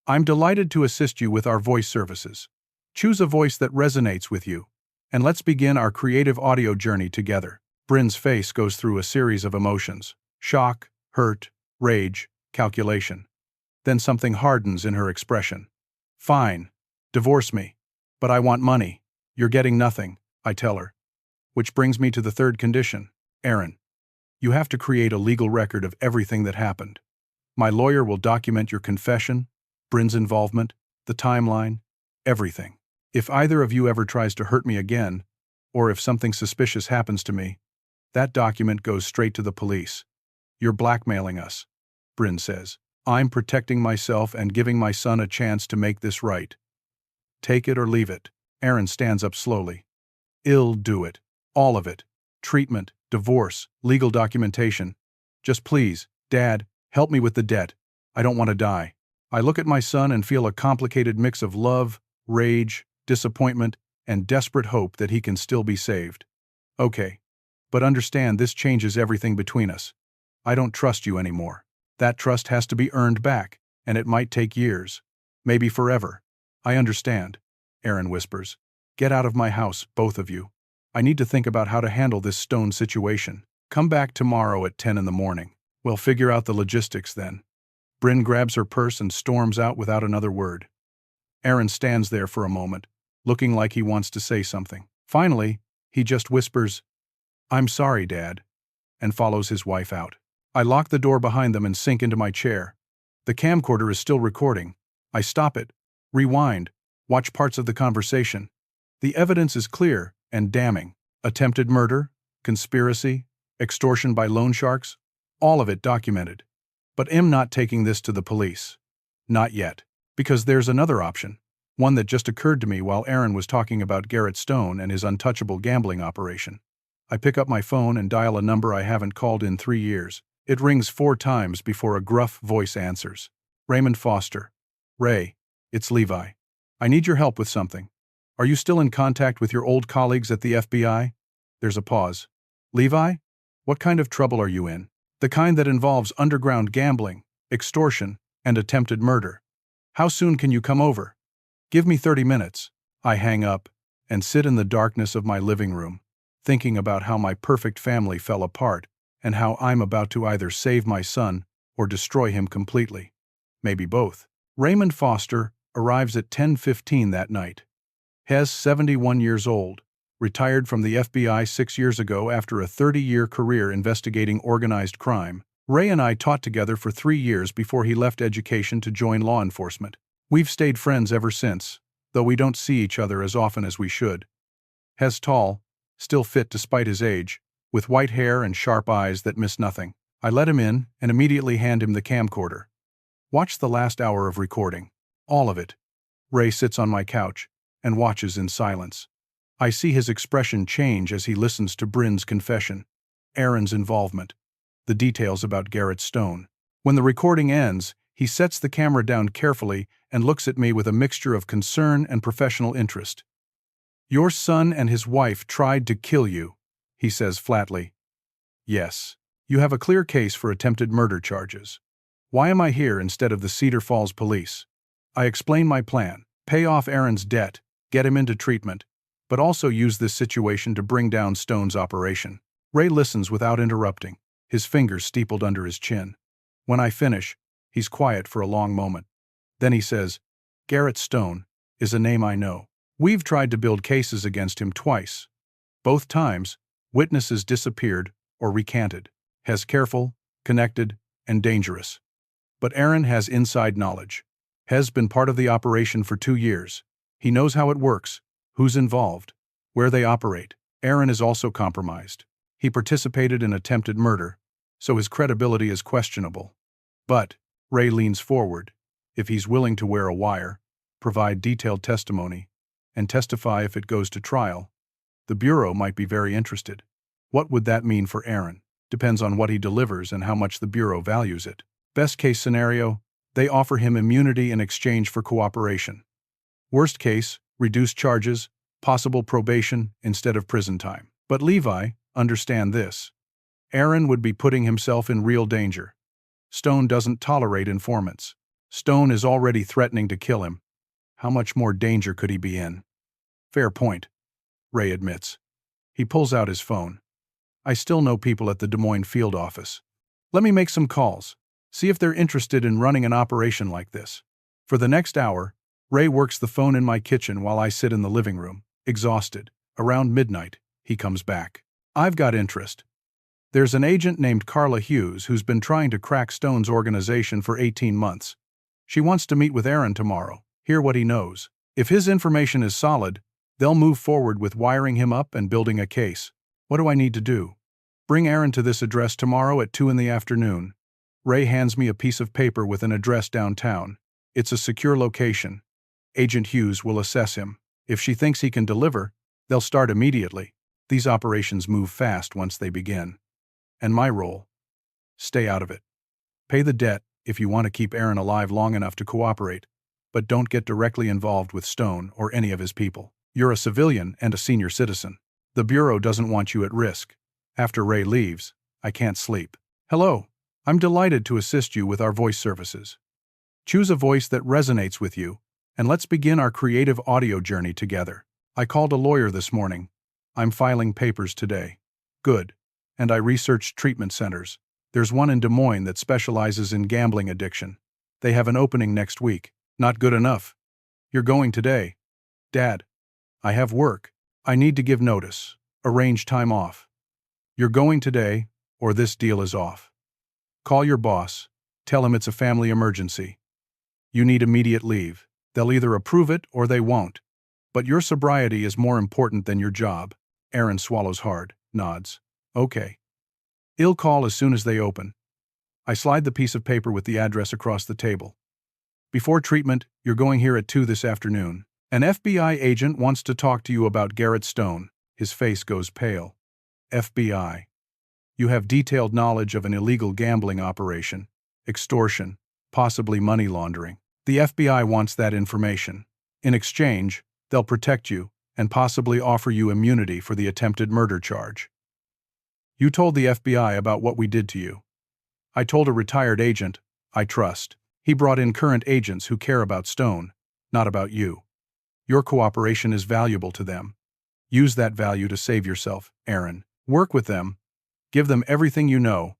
I'm delighted to assist you with our voice services. Choose a voice that resonates with you, and let's begin our creative audio journey together. Bryn's face goes through a series of emotions. Shock, hurt, rage, calculation. Then something hardens in her expression. Fine. Divorce me. But I want money. You're getting nothing, I tell her. Which brings me to the third condition. Aaron, you have to create a legal record of everything that happened. My lawyer will document your confession, Bryn's involvement, the timeline, everything. If either of you ever tries to hurt me again, or if something suspicious happens to me, that document goes straight to the police. You're blackmailing us, Bryn says. I'm protecting myself and giving my son a chance to make this right. Take it or leave it. Aaron stands up slowly. I'll do it. All of it. Treatment, divorce, legal documentation. Just please, Dad, help me with the debt. I don't want to die. I look at my son and feel a complicated mix of love, rage, disappointment, and desperate hope that he can still be saved. Okay. But understand this changes everything between us. I don't trust you anymore. That trust has to be earned back, and it might take years. Maybe forever. I understand, Aaron whispers. Get out of my house, both of you. I need to think about how to handle this Stone situation. Come back tomorrow at 10 in the morning. We'll figure out the logistics then. Bryn grabs her purse and storms out without another word. Aaron stands there for a moment, looking like he wants to say something. Finally, he just whispers, I'm sorry, Dad, and follows his wife out. I lock the door behind them and sink into my chair. The camcorder is still recording. I stop it, rewind, watch parts of the conversation. The evidence is clear and damning. Attempted murder, conspiracy, extortion by loan sharks, all of it documented. But I'm not taking this to the police. Not yet. Because there's another option. One that just occurred to me while Aaron was talking about Garrett Stone and his untouchable gambling operation. I pick up my phone and dial a number I haven't called in 3 years. It rings 4 times before a gruff voice answers. Raymond Foster. Ray, it's Levi. I need your help with something. Are you still in contact with your old colleagues at the FBI? There's a pause. Levi? What kind of trouble are you in? The kind that involves underground gambling, extortion, and attempted murder. How soon can you come over? Give me 30 minutes. I hang up and sit in the darkness of my living room, thinking about how my perfect family fell apart and how I'm about to either save my son or destroy him completely. Maybe both. Raymond Foster arrives at 10:15 that night. He's 71 years old, retired from the FBI 6 years ago after a 30-year career investigating organized crime. Ray and I taught together for 3 years before he left education to join law enforcement. We've stayed friends ever since, though we don't see each other as often as we should. He's tall, still fit despite his age, with white hair and sharp eyes that miss nothing. I let him in and immediately hand him the camcorder. Watch the last hour of recording. All of it. Ray sits on my couch and watches in silence. I see his expression change as he listens to Bryn's confession, Aaron's involvement, the details about Garrett Stone. When the recording ends, he sets the camera down carefully and looks at me with a mixture of concern and professional interest. Your son and his wife tried to kill you, he says flatly. Yes. You have a clear case for attempted murder charges. Why am I here instead of the Cedar Falls police? I explain my plan, pay off Aaron's debt, get him into treatment, but also use this situation to bring down Stone's operation. Ray listens without interrupting, his fingers steepled under his chin. When I finish, he's quiet for a long moment. Then he says, Garrett Stone is a name I know. We've tried to build cases against him twice. Both times, witnesses disappeared or recanted. He's careful, connected, and dangerous. But Aaron has inside knowledge. He's been part of the operation for 2 years. He knows how it works, who's involved, where they operate. Aaron is also compromised. He participated in attempted murder, so his credibility is questionable. But, Ray leans forward, if he's willing to wear a wire, provide detailed testimony, and testify if it goes to trial, the Bureau might be very interested. What would that mean for Aaron? Depends on what he delivers and how much the Bureau values it. Best case scenario, they offer him immunity in exchange for cooperation. Worst case, reduced charges, possible probation instead of prison time. But Levi, understand this. Aaron would be putting himself in real danger. Stone doesn't tolerate informants. Stone is already threatening to kill him. How much more danger could he be in? Fair point, Ray admits. He pulls out his phone. I still know people at the Des Moines field office. Let me make some calls. See if they're interested in running an operation like this. For the next hour, Ray works the phone in my kitchen while I sit in the living room. exhausted. Around midnight, he comes back. I've got interest. There's an agent named Carla Hughes who's been trying to crack Stone's organization for 18 months. She wants to meet with Aaron tomorrow, hear what he knows. If his information is solid, they'll move forward with wiring him up and building a case. What do I need to do? Bring Aaron to this address tomorrow at 2 in the afternoon. Ray hands me a piece of paper with an address downtown. It's a secure location. Agent Hughes will assess him. If she thinks he can deliver, they'll start immediately. These operations move fast once they begin. And my role? Stay out of it. Pay the debt if you want to keep Aaron alive long enough to cooperate, but don't get directly involved with Stone or any of his people. You're a civilian and a senior citizen. The Bureau doesn't want you at risk. After Ray leaves, I can't sleep. Hello, I'm delighted to assist you with our voice services. Choose a voice that resonates with you, and let's begin our creative audio journey together. I called a lawyer this morning. I'm filing papers today. Good. And I researched treatment centers. There's one in Des Moines that specializes in gambling addiction. They have an opening next week. Not good enough. You're going today. Dad, I have work. I need to give notice. Arrange time off. You're going today, or this deal is off. Call your boss. Tell him it's a family emergency. You need immediate leave. They'll either approve it or they won't. But your sobriety is more important than your job. Aaron swallows hard, nods. Okay. I'll call as soon as they open. I slide the piece of paper with the address across the table. Before treatment, you're going here at 2 this afternoon. An FBI agent wants to talk to you about Garrett Stone. His face goes pale. FBI. You have detailed knowledge of an illegal gambling operation, extortion, possibly money laundering. The FBI wants that information. In exchange, they'll protect you and possibly offer you immunity for the attempted murder charge. You told the FBI about what we did to you. I told a retired agent I trust. He brought in current agents who care about Stone, not about you. Your cooperation is valuable to them. Use that value to save yourself, Aaron. Work with them. Give them everything you know.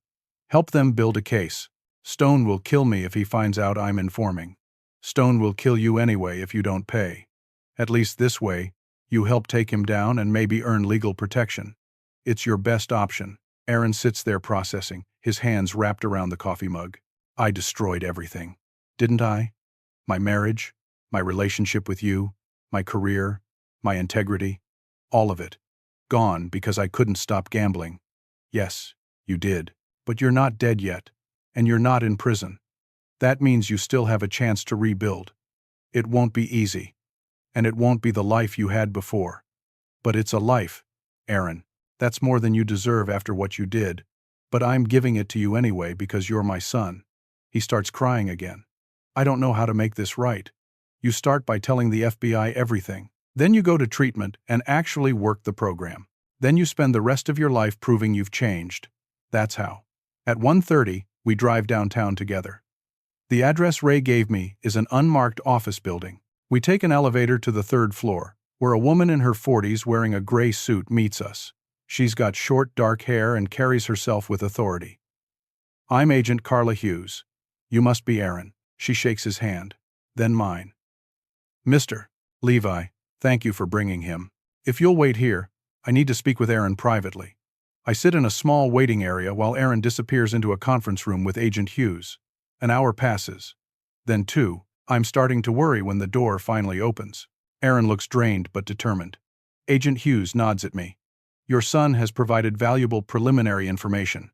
Help them build a case. Stone will kill me if he finds out I'm informing. Stone will kill you anyway if you don't pay. At least this way, you help take him down and maybe earn legal protection. It's your best option. Aaron sits there processing, his hands wrapped around the coffee mug. I destroyed everything. Didn't I? My marriage, my relationship with you, my career, my integrity, all of it. Gone because I couldn't stop gambling. Yes, you did. But you're not dead yet, and you're not in prison. That means you still have a chance to rebuild. It won't be easy, and it won't be the life you had before. But it's a life, Aaron. That's more than you deserve after what you did, but I'm giving it to you anyway because you're my son. He starts crying again. I don't know how to make this right. You start by telling the FBI everything. Then you go to treatment and actually work the program. Then you spend the rest of your life proving you've changed. That's how. At 1:30, we drive downtown together. The address Ray gave me is an unmarked office building. We take an elevator to the 3rd floor, where a woman in her 40s wearing a gray suit meets us. She's got short, dark hair and carries herself with authority. I'm Agent Carla Hughes. You must be Aaron. She shakes his hand. Then mine. Mr. Levi, thank you for bringing him. If you'll wait here, I need to speak with Aaron privately. I sit in a small waiting area while Aaron disappears into a conference room with Agent Hughes. An hour passes. Then 2. I'm starting to worry when the door finally opens. Aaron looks drained but determined. Agent Hughes nods at me. Your son has provided valuable preliminary information.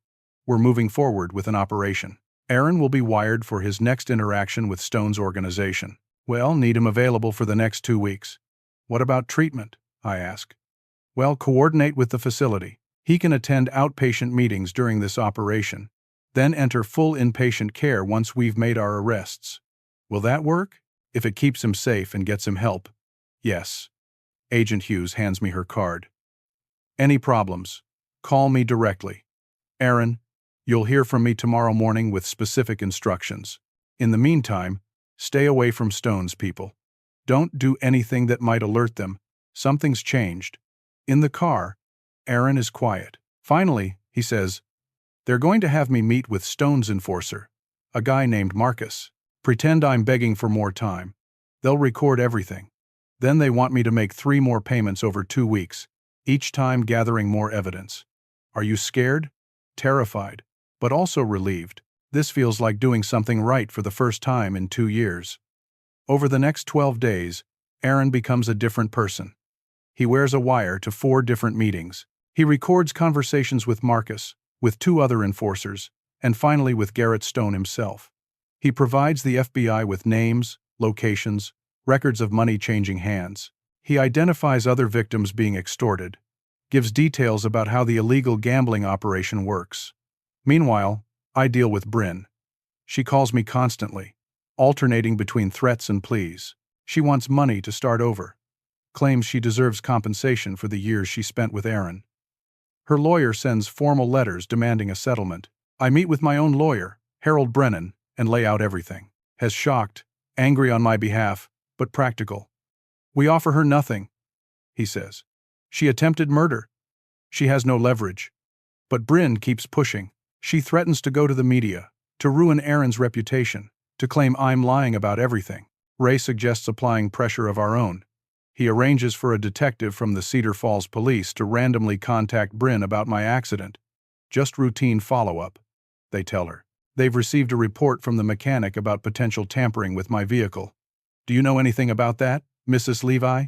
We're moving forward with an operation. Aaron will be wired for his next interaction with Stone's organization. Well, need him available for the next 2 weeks. What about treatment? I ask. Well, coordinate with the facility. He can attend outpatient meetings during this operation, then enter full inpatient care once we've made our arrests. Will that work? If it keeps him safe and gets him help. Yes. Agent Hughes hands me her card. Any problems? Call me directly. Aaron, you'll hear from me tomorrow morning with specific instructions. In the meantime, stay away from Stone's people. Don't do anything that might alert them. Something's changed. In the car, Aaron is quiet. Finally, he says, they're going to have me meet with Stone's enforcer, a guy named Marcus. Pretend I'm begging for more time. They'll record everything. Then they want me to make 3 more payments over 2 weeks, each time gathering more evidence. Are you scared? Terrified, but also relieved. This feels like doing something right for the first time in 2 years. Over the next 12 days, Aaron becomes a different person. He wears a wire to 4 different meetings. He records conversations with Marcus, with 2 other enforcers, and finally with Garrett Stone himself. He provides the FBI with names, locations, records of money changing hands. He identifies other victims being extorted, gives details about how the illegal gambling operation works. Meanwhile, I deal with Bryn. She calls me constantly, alternating between threats and pleas. She wants money to start over, claims she deserves compensation for the years she spent with Aaron. Her lawyer sends formal letters demanding a settlement. I meet with my own lawyer, Harold Brennan, and lay out everything. Hes shocked, angry on my behalf, but practical. We offer her nothing, he says. She attempted murder. She has no leverage. But Bryn keeps pushing. She threatens to go to the media, to ruin Aaron's reputation, to claim I'm lying about everything. Ray suggests applying pressure of our own. He arranges for a detective from the Cedar Falls police to randomly contact Bryn about my accident. Just routine follow-up, they tell her. They've received a report from the mechanic about potential tampering with my vehicle. Do you know anything about that, Mrs. Levi?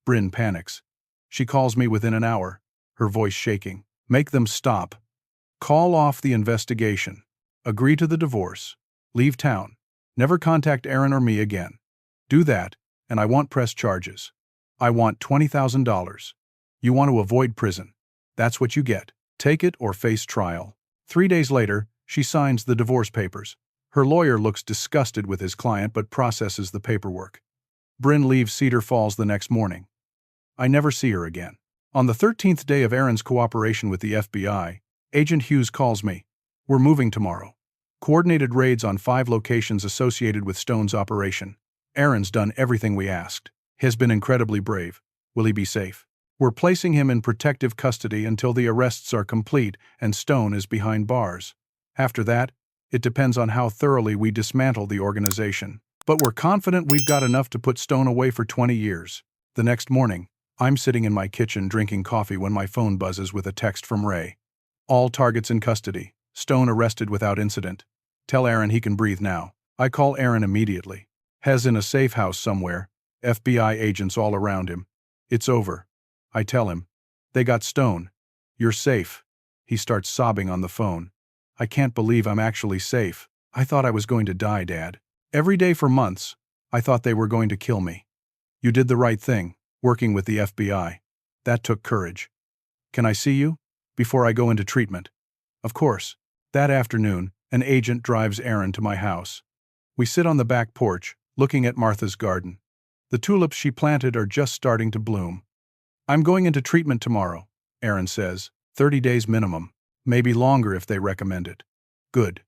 Bryn panics. She calls me within an hour, her voice shaking. Make them stop. Call off the investigation. Agree to the divorce. Leave town. Never contact Aaron or me again. Do that, and I want press charges. I want $20,000. You want to avoid prison. That's what you get. Take it or face trial. 3 days later, she signs the divorce papers. Her lawyer looks disgusted with his client but processes the paperwork. Bryn leaves Cedar Falls the next morning. I never see her again. On the 13th day of Aaron's cooperation with the FBI, Agent Hughes calls me. We're moving tomorrow. Coordinated raids on 5 locations associated with Stone's operation. Aaron's done everything we asked. He's been incredibly brave. Will he be safe? We're placing him in protective custody until the arrests are complete and Stone is behind bars. After that, it depends on how thoroughly we dismantle the organization. But we're confident we've got enough to put Stone away for 20 years. The next morning, I'm sitting in my kitchen drinking coffee when my phone buzzes with a text from Ray. All targets in custody. Stone arrested without incident. Tell Aaron he can breathe now. I call Aaron immediately. Hes in a safe house somewhere. FBI agents all around him. It's over. I tell him. They got Stone. You're safe. He starts sobbing on the phone. I can't believe I'm actually safe. I thought I was going to die, Dad. Every day for months, I thought they were going to kill me. You did the right thing, working with the FBI. That took courage. Can I see you? Before I go into treatment. Of course. That afternoon, an agent drives Aaron to my house. We sit on the back porch, looking at Martha's garden. The tulips she planted are just starting to bloom. I'm going into treatment tomorrow, Aaron says. 30 days minimum. Maybe longer if they recommend it. Good.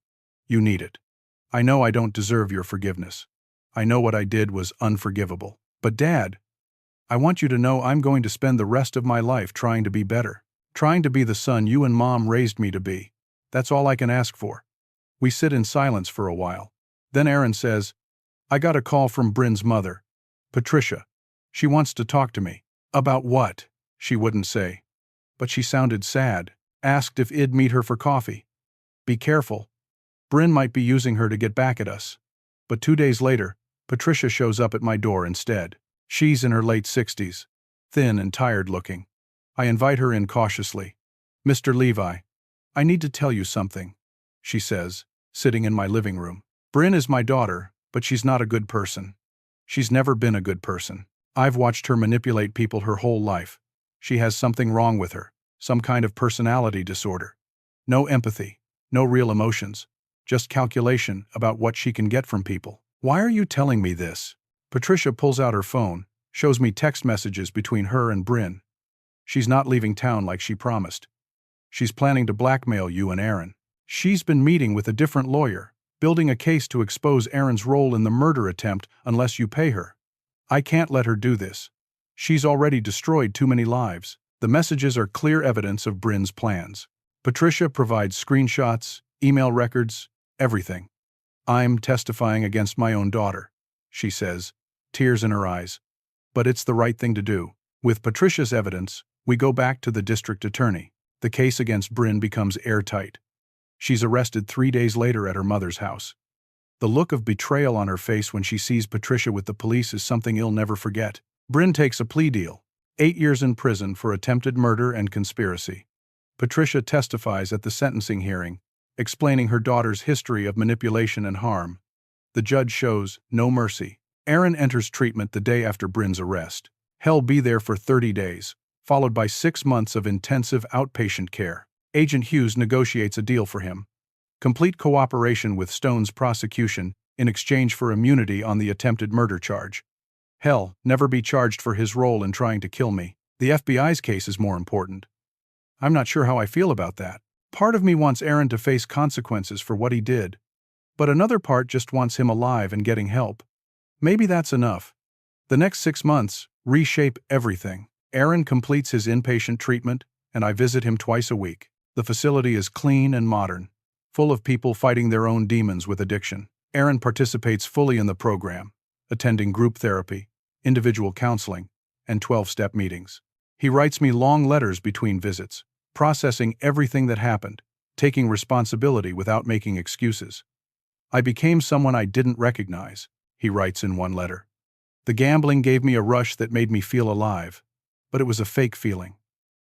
You need it. I know I don't deserve your forgiveness. I know what I did was unforgivable. But Dad, I want you to know I'm going to spend the rest of my life trying to be better. Trying to be the son you and Mom raised me to be. That's all I can ask for. We sit in silence for a while. Then Aaron says, I got a call from Bryn's mother, Patricia. She wants to talk to me. About what? She wouldn't say. But she sounded sad. Asked if I'd meet her for coffee. Be careful. Bryn might be using her to get back at us. But 2 days later, Patricia shows up at my door instead. She's in her late 60s, thin and tired looking. I invite her in cautiously. Mr. Levi, I need to tell you something, she says, sitting in my living room. Bryn is my daughter, but she's not a good person. She's never been a good person. I've watched her manipulate people her whole life. She has something wrong with her, some kind of personality disorder. No empathy, no real emotions, just calculation about what she can get from people. Why are you telling me this? Patricia pulls out her phone, shows me text messages between her and Bryn. She's not leaving town like she promised. She's planning to blackmail you and Aaron. She's been meeting with a different lawyer, building a case to expose Aaron's role in the murder attempt unless you pay her. I can't let her do this. She's already destroyed too many lives. The messages are clear evidence of Bryn's plans. Patricia provides screenshots, email records, everything. I'm testifying against my own daughter, she says, tears in her eyes. but it's the right thing to do. With Patricia's evidence, we go back to the district attorney. The case against Bryn becomes airtight. She's arrested 3 days later at her mother's house. The look of betrayal on her face when she sees Patricia with the police is something he'll never forget. Bryn takes a plea deal, 8 years in prison for attempted murder and conspiracy. Patricia testifies at the sentencing hearing, explaining her daughter's history of manipulation and harm. The judge shows no mercy. Aaron enters treatment the day after Bryn's arrest. He'll be there for 30 days, followed by 6 months of intensive outpatient care. Agent Hughes negotiates a deal for him. Complete cooperation with Stone's prosecution in exchange for immunity on the attempted murder charge. He'll never be charged for his role in trying to kill me. The FBI's case is more important. I'm not sure how I feel about that. Part of me wants Aaron to face consequences for what he did, but another part just wants him alive and getting help. Maybe that's enough. The next 6 months reshape everything. Aaron completes his inpatient treatment, and I visit him twice a week. The facility is clean and modern, full of people fighting their own demons with addiction. Aaron participates fully in the program, attending group therapy, individual counseling, and 12-step meetings. He writes me long letters between visits, processing everything that happened, taking responsibility without making excuses. I became someone I didn't recognize, he writes in one letter. The gambling gave me a rush that made me feel alive, but it was a fake feeling.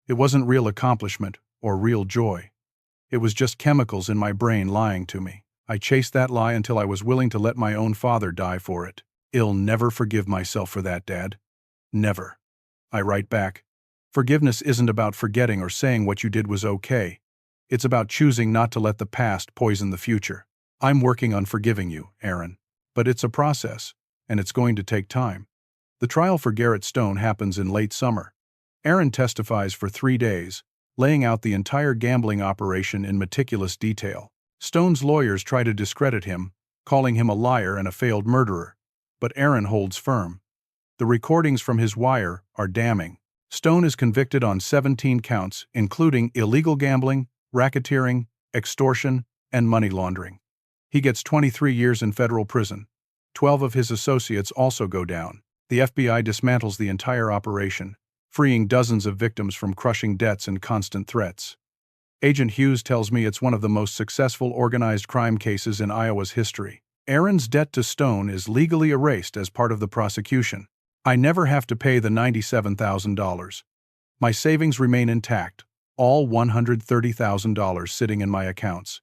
It wasn't real accomplishment or real joy. It was just chemicals in my brain lying to me. I chased that lie until I was willing to let my own father die for it. I'll never forgive myself for that, Dad. Never. I write back, forgiveness isn't about forgetting or saying what you did was okay. It's about choosing not to let the past poison the future. I'm working on forgiving you, Aaron. But it's a process, and it's going to take time. The trial for Garrett Stone happens in late summer. Aaron testifies for 3 days, laying out the entire gambling operation in meticulous detail. Stone's lawyers try to discredit him, calling him a liar and a failed murderer, but Aaron holds firm. The recordings from his wire are damning. Stone is convicted on 17 counts, including illegal gambling, racketeering, extortion, and money laundering. He gets 23 years in federal prison. 12 of his associates also go down. The FBI dismantles the entire operation, freeing dozens of victims from crushing debts and constant threats. Agent Hughes tells me it's one of the most successful organized crime cases in Iowa's history. Aaron's debt to Stone is legally erased as part of the prosecution. I never have to pay the $97,000. My savings remain intact, all $130,000 sitting in my accounts.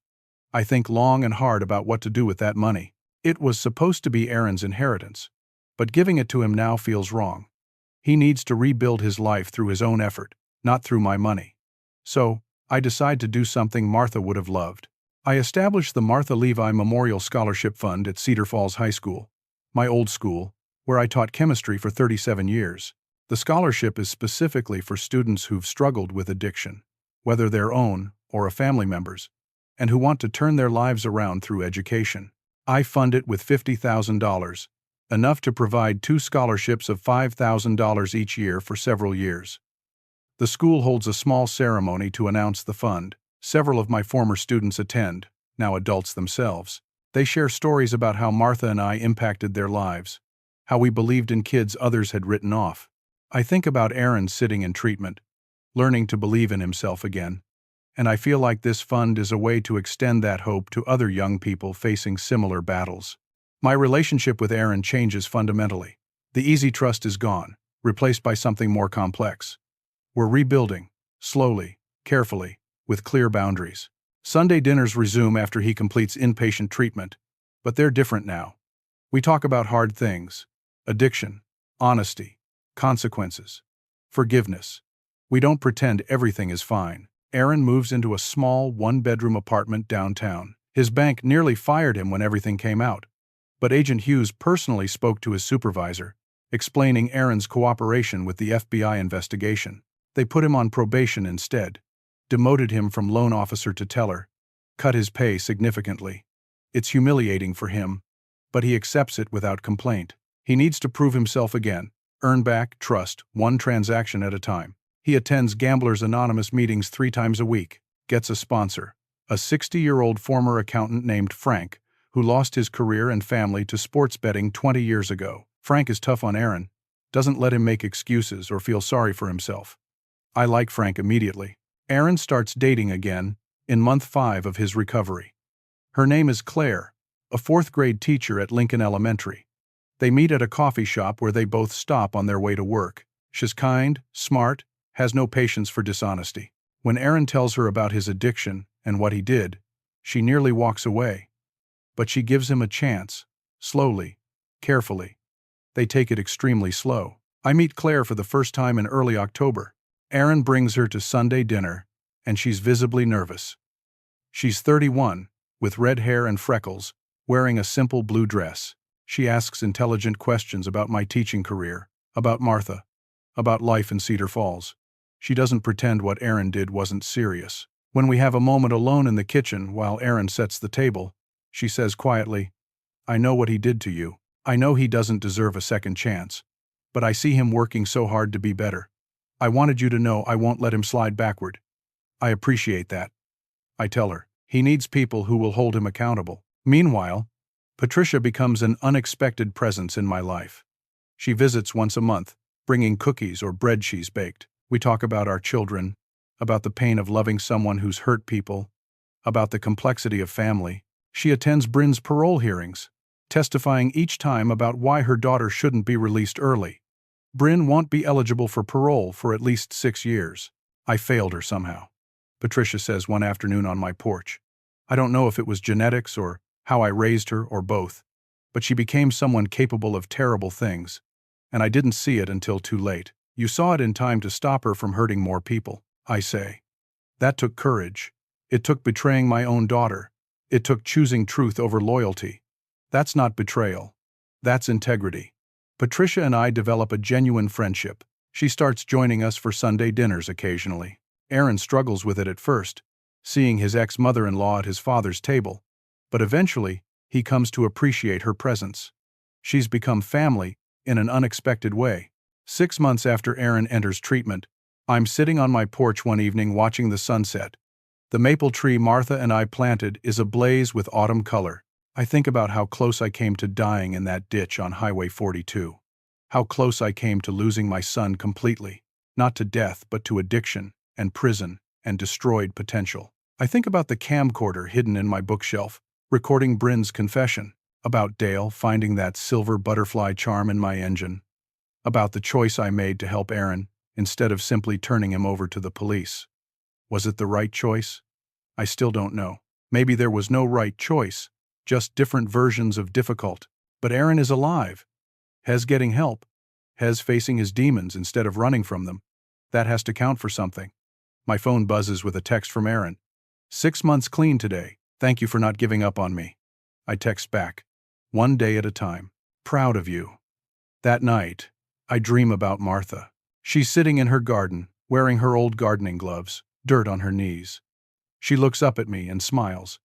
I think long and hard about what to do with that money. It was supposed to be Aaron's inheritance, but giving it to him now feels wrong. He needs to rebuild his life through his own effort, not through my money. So, I decide to do something Martha would have loved. I established the Martha Levi Memorial Scholarship Fund at Cedar Falls High School, my old school, where I taught chemistry for 37 years. The scholarship is specifically for students who've struggled with addiction, whether their own or a family member's, and who want to turn their lives around through education. I fund it with $50,000, enough to provide 2 scholarships of $5,000 each year for several years. The school holds a small ceremony to announce the fund. Several of my former students attend, now adults themselves. They share stories about how Martha and I impacted their lives, how we believed in kids others had written off. I think about Aaron sitting in treatment, learning to believe in himself again, and I feel like this fund is a way to extend that hope to other young people facing similar battles. My relationship with Aaron changes fundamentally. The easy trust is gone, replaced by something more complex. We're rebuilding, slowly, carefully, with clear boundaries. Sunday dinners resume after he completes inpatient treatment, but they're different now. We talk about hard things: addiction, honesty, consequences, forgiveness. We don't pretend everything is fine. Aaron moves into a small, 1-bedroom apartment downtown. His bank nearly fired him when everything came out, but Agent Hughes personally spoke to his supervisor, explaining Aaron's cooperation with the FBI investigation. They put him on probation instead, demoted him from loan officer to teller, cut his pay significantly. It's humiliating for him, but he accepts it without complaint. He needs to prove himself again, earn back trust, one transaction at a time. He attends Gamblers Anonymous meetings 3 times a week, gets a sponsor, a 60-year-old former accountant named Frank, who lost his career and family to sports betting 20 years ago. Frank is tough on Aaron, doesn't let him make excuses or feel sorry for himself. I like Frank immediately. Aaron starts dating again, in month 5 of his recovery. Her name is Claire, a 4th-grade teacher at Lincoln Elementary. They meet at a coffee shop where they both stop on their way to work. She's kind, smart, has no patience for dishonesty. When Aaron tells her about his addiction and what he did, she nearly walks away. But she gives him a chance, slowly, carefully. They take it extremely slow. I meet Claire for the first time in early October. Aaron brings her to Sunday dinner, and she's visibly nervous. She's 31, with red hair and freckles, wearing a simple blue dress. She asks intelligent questions about my teaching career, about Martha, about life in Cedar Falls. She doesn't pretend what Aaron did wasn't serious. When we have a moment alone in the kitchen while Aaron sets the table, she says quietly, "I know what he did to you. I know he doesn't deserve a second chance. But I see him working so hard to be better. I wanted you to know I won't let him slide backward. I appreciate that." I tell her, he needs people who will hold him accountable. Meanwhile, Patricia becomes an unexpected presence in my life. She visits once a month, bringing cookies or bread she's baked. We talk about our children, about the pain of loving someone who's hurt people, about the complexity of family. She attends Bryn's parole hearings, testifying each time about why her daughter shouldn't be released early. Bryn won't be eligible for parole for at least 6 years. I failed her somehow, Patricia says one afternoon on my porch. I don't know if it was genetics or how I raised her or both, but she became someone capable of terrible things, and I didn't see it until too late. You saw it in time to stop her from hurting more people, I say. That took courage. It took betraying my own daughter. It took choosing truth over loyalty. That's not betrayal. That's integrity. Patricia and I develop a genuine friendship. She starts joining us for Sunday dinners occasionally. Aaron struggles with it at first, seeing his ex-mother-in-law at his father's table, but eventually, he comes to appreciate her presence. She's become family in an unexpected way. 6 months after Aaron enters treatment, I'm sitting on my porch one evening watching the sunset. The maple tree Martha and I planted is ablaze with autumn color. I think about how close I came to dying in that ditch on Highway 42. How close I came to losing my son completely, not to death but to addiction and prison and destroyed potential. I think about the camcorder hidden in my bookshelf, recording Bryn's confession, about Dale finding that silver butterfly charm in my engine, about the choice I made to help Aaron instead of simply turning him over to the police. Was it the right choice? I still don't know. Maybe there was no right choice, just different versions of difficult. But Aaron is alive. Hez getting help. Hez facing his demons instead of running from them. That has to count for something. My phone buzzes with a text from Aaron. 6 months clean today. Thank you for not giving up on me. I text back. 1 day at a time. Proud of you. That night, I dream about Martha. She's sitting in her garden, wearing her old gardening gloves, dirt on her knees. She looks up at me and smiles.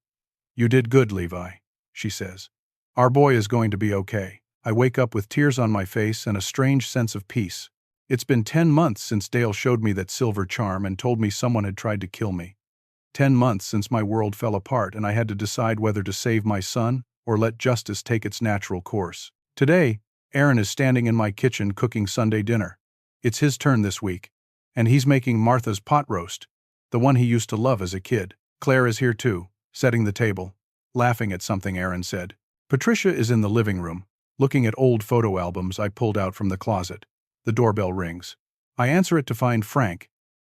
"You did good, Levi," she says. "Our boy is going to be okay." I wake up with tears on my face and a strange sense of peace. It's been 10 months since Dale showed me that silver charm and told me someone had tried to kill me. 10 months since my world fell apart and I had to decide whether to save my son or let justice take its natural course. Today, Aaron is standing in my kitchen cooking Sunday dinner. It's his turn this week, and he's making Martha's pot roast, the one he used to love as a kid. Claire is here too, setting the table, laughing at something Aaron said. Patricia is in the living room, looking at old photo albums I pulled out from the closet. The doorbell rings. I answer it to find Frank,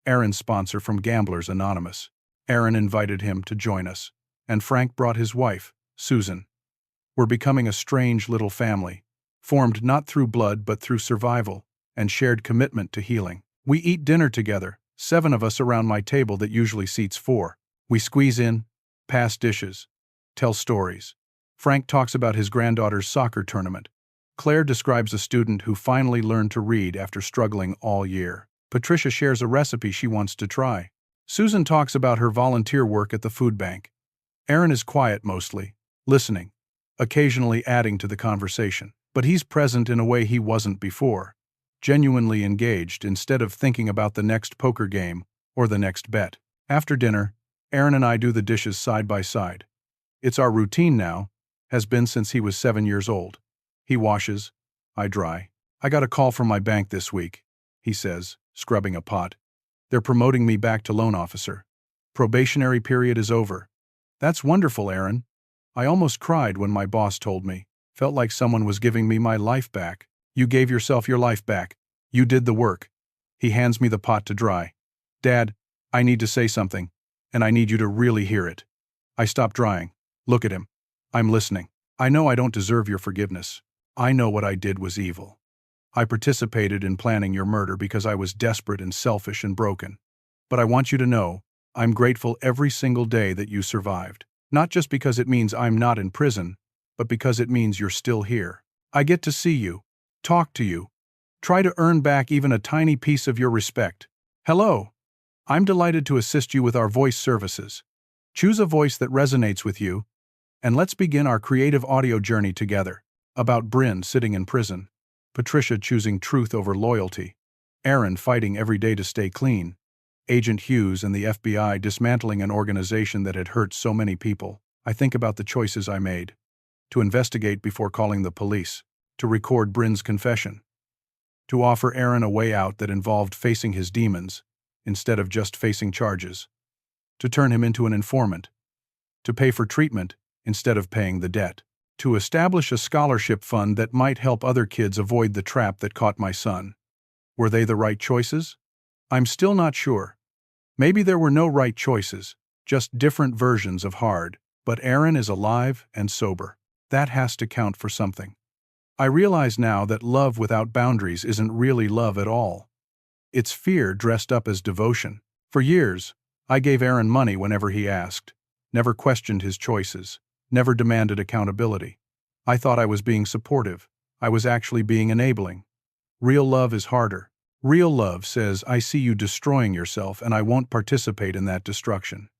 Aaron's sponsor from Gamblers Anonymous. Aaron invited him to join us, and Frank brought his wife, Susan. We're becoming a strange little family, formed not through blood but through survival and shared commitment to healing. We eat dinner together, 7 of us around my table that usually seats 4. We squeeze in, pass dishes, tell stories. Frank talks about his granddaughter's soccer tournament. Claire describes a student who finally learned to read after struggling all year. Patricia shares a recipe she wants to try. Susan talks about her volunteer work at the food bank. Aaron is quiet mostly, listening, occasionally adding to the conversation. But he's present in a way he wasn't before, genuinely engaged instead of thinking about the next poker game or the next bet. After dinner, Aaron and I do the dishes side by side. It's our routine now, has been since he was 7 years old. He washes, I dry. I got a call from my bank this week, he says, scrubbing a pot. They're promoting me back to loan officer. Probationary period is over. That's wonderful, Aaron. I almost cried when my boss told me. Felt like someone was giving me my life back. You gave yourself your life back. You did the work. He hands me the pot to dry. Dad, I need to say something, and I need you to really hear it. I stop drying. Look at him. I'm listening. I know I don't deserve your forgiveness. I know what I did was evil. I participated in planning your murder because I was desperate and selfish and broken. But I want you to know, I'm grateful every single day that you survived. Not just because it means I'm not in prison, but because it means you're still here. I get to see you, talk to you, try to earn back even a tiny piece of your respect. Hello. I'm delighted to assist you with our voice services. Choose a voice that resonates with you, and let's begin our creative audio journey together. About Bryn sitting in prison, Patricia choosing truth over loyalty, Aaron fighting every day to stay clean, Agent Hughes and the FBI dismantling an organization that had hurt so many people. I think about the choices I made. To investigate before calling the police, to record Bryn's confession, to offer Aaron a way out that involved facing his demons, instead of just facing charges, to turn him into an informant, to pay for treatment instead of paying the debt, to establish a scholarship fund that might help other kids avoid the trap that caught my son. Were they the right choices? I'm still not sure. Maybe there were no right choices, just different versions of hard, but Aaron is alive and sober. That has to count for something. I realize now that love without boundaries isn't really love at all. It's fear dressed up as devotion. For years, I gave Aaron money whenever he asked, never questioned his choices, never demanded accountability. I thought I was being supportive. I was actually being enabling. Real love is harder. Real love says, I see you destroying yourself and I won't participate in that destruction.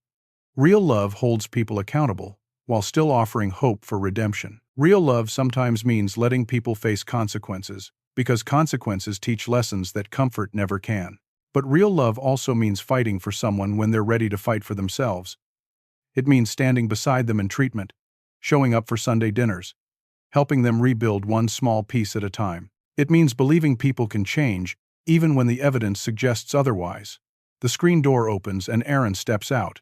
Real love holds people accountable, while still offering hope for redemption. Real love sometimes means letting people face consequences, because consequences teach lessons that comfort never can. But real love also means fighting for someone when they're ready to fight for themselves. It means standing beside them in treatment, showing up for Sunday dinners, helping them rebuild one small piece at a time. It means believing people can change, even when the evidence suggests otherwise. The screen door opens and Aaron steps out.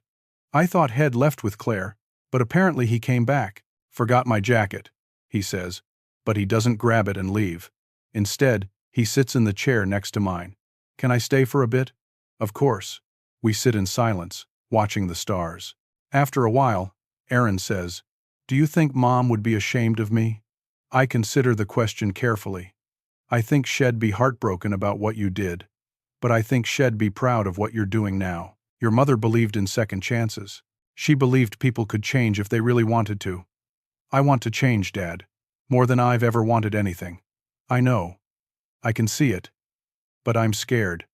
I thought Head left with Claire, but apparently he came back. Forgot my jacket, he says, but he doesn't grab it and leave. Instead, he sits in the chair next to mine. Can I stay for a bit? Of course. We sit in silence, watching the stars. After a while, Aaron says, Do you think Mom would be ashamed of me? I consider the question carefully. I think she'd be heartbroken about what you did, but I think she'd be proud of what you're doing now. Your mother believed in second chances. She believed people could change if they really wanted to. I want to change, Dad, more than I've ever wanted anything. I know. I can see it. But I'm scared.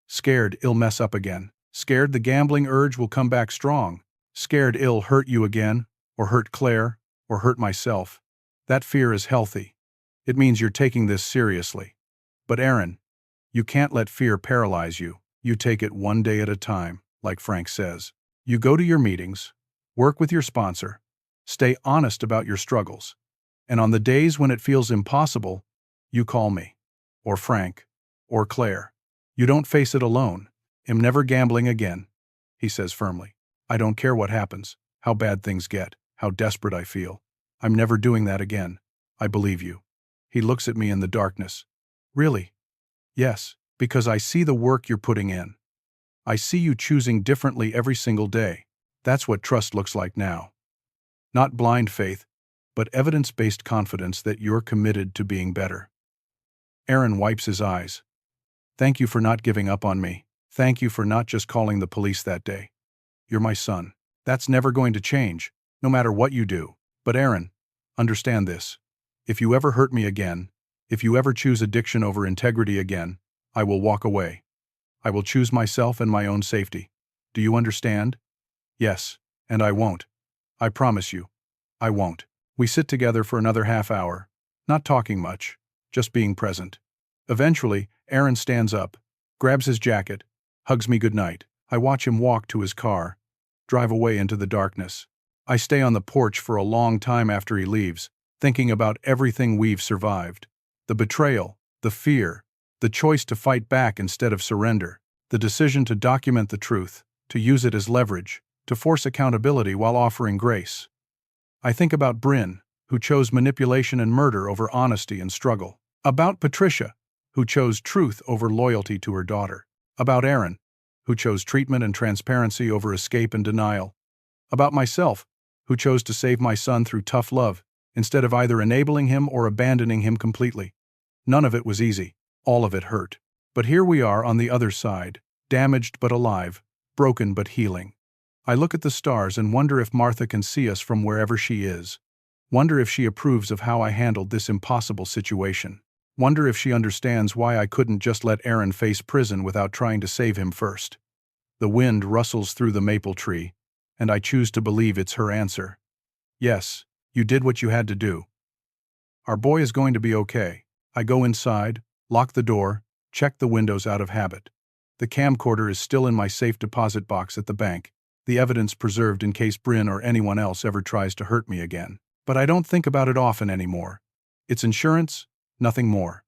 Scared it'll mess up again. Scared the gambling urge will come back strong. Scared it'll hurt you again, or hurt Claire, or hurt myself. That fear is healthy. It means you're taking this seriously. But Aaron, you can't let fear paralyze you. You take it one day at a time, like Frank says. You go to your meetings, work with your sponsor, stay honest about your struggles. And on the days when it feels impossible, you call me, or Frank, or Claire. You don't face it alone. I'm never gambling again, he says firmly. I don't care what happens, how bad things get, how desperate I feel. I'm never doing that again. I believe you. He looks at me in the darkness. Really? Yes, because I see the work you're putting in. I see you choosing differently every single day. That's what trust looks like now. Not blind faith, but evidence-based confidence that you're committed to being better. Aaron wipes his eyes. Thank you for not giving up on me. Thank you for not just calling the police that day. You're my son. That's never going to change, no matter what you do. But Aaron, understand this. If you ever hurt me again, if you ever choose addiction over integrity again, I will walk away. I will choose myself and my own safety. Do you understand? Yes, and I won't. I promise you, I won't. We sit together for another half hour, not talking much, just being present. Eventually, Aaron stands up, grabs his jacket, hugs me goodnight. I watch him walk to his car, drive away into the darkness. I stay on the porch for a long time after he leaves, thinking about everything we've survived. The betrayal, The fear, the choice to fight back instead of surrender, the decision to document the truth, to use it as leverage, to force accountability while offering grace. I think about Bryn, who chose manipulation and murder over honesty and struggle. About Patricia, who chose truth over loyalty to her daughter. About Aaron, who chose treatment and transparency over escape and denial. About myself, who chose to save my son through tough love, instead of either enabling him or abandoning him completely. None of it was easy. All of it hurt. But here we are on the other side, damaged but alive, broken but healing. I look at the stars and wonder if Martha can see us from wherever she is. Wonder if she approves of how I handled this impossible situation. Wonder if she understands why I couldn't just let Aaron face prison without trying to save him first. The wind rustles through the maple tree, and I choose to believe it's her answer. Yes, you did what you had to do. Our boy is going to be okay. I go inside, lock the door, check the windows out of habit. The camcorder is still in my safe deposit box at the bank, the evidence preserved in case Bryn or anyone else ever tries to hurt me again. But I don't think about it often anymore. It's insurance, nothing more.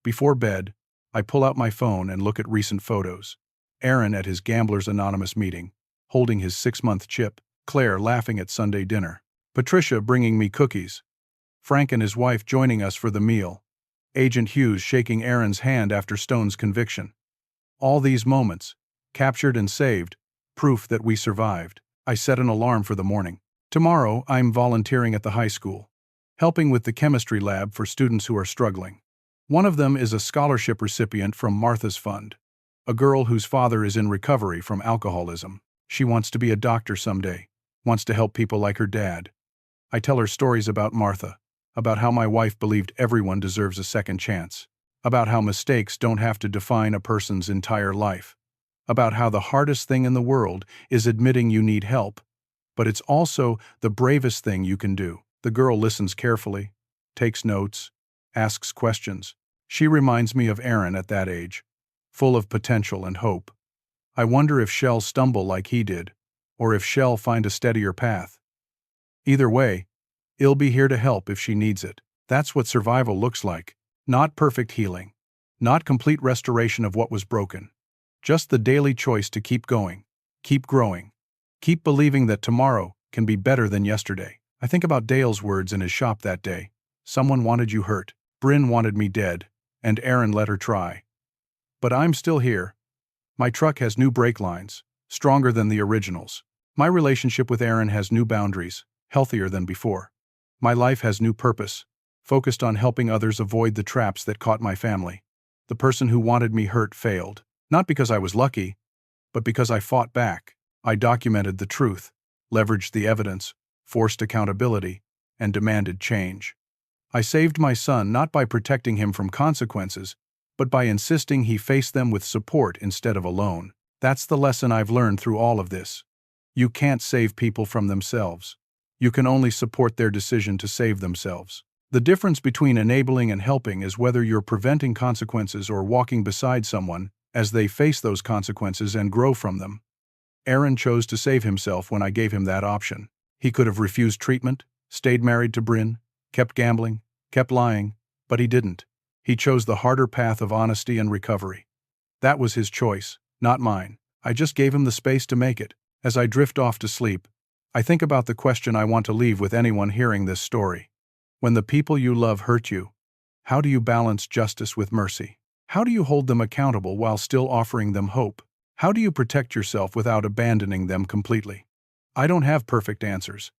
Before bed, I pull out my phone and look at recent photos. Aaron at his Gamblers Anonymous meeting, holding his 6-month chip, Claire laughing at Sunday dinner, Patricia bringing me cookies, Frank and his wife joining us for the meal, Agent Hughes shaking Aaron's hand after Stone's conviction. All these moments, captured and saved, proof that we survived. I set an alarm for the morning. Tomorrow, I'm volunteering at the high school, helping with the chemistry lab for students who are struggling. One of them is a scholarship recipient from Martha's Fund, a girl whose father is in recovery from alcoholism. She wants to be a doctor someday, wants to help people like her dad. I tell her stories about Martha, about how my wife believed everyone deserves a second chance, about how mistakes don't have to define a person's entire life, about how the hardest thing in the world is admitting you need help, but it's also the bravest thing you can do. The girl listens carefully, takes notes, asks questions. She reminds me of Aaron at that age, full of potential and hope. I wonder if she'll stumble like he did, or if she'll find a steadier path. Either way, I'll be here to help if she needs it. That's what survival looks like. Not perfect healing. Not complete restoration of what was broken. Just the daily choice to keep going, keep growing, keep believing that tomorrow can be better than yesterday. I think about Dale's words in his shop that day. Someone wanted you hurt, Bryn wanted me dead, and Aaron let her try. But I'm still here. My truck has new brake lines, stronger than the originals. My relationship with Aaron has new boundaries, healthier than before. My life has new purpose, focused on helping others avoid the traps that caught my family. The person who wanted me hurt failed, not because I was lucky, but because I fought back. I documented the truth, leveraged the evidence, forced accountability, and demanded change. I saved my son not by protecting him from consequences, but by insisting he face them with support instead of alone. That's the lesson I've learned through all of this. You can't save people from themselves. You can only support their decision to save themselves. The difference between enabling and helping is whether you're preventing consequences or walking beside someone as they face those consequences and grow from them. Aaron chose to save himself when I gave him that option. He could have refused treatment, stayed married to Bryn, kept gambling, kept lying, but he didn't. He chose the harder path of honesty and recovery. That was his choice, not mine. I just gave him the space to make it. As I drift off to sleep, I think about the question I want to leave with anyone hearing this story. When the people you love hurt you, how do you balance justice with mercy? How do you hold them accountable while still offering them hope? How do you protect yourself without abandoning them completely? I don't have perfect answers.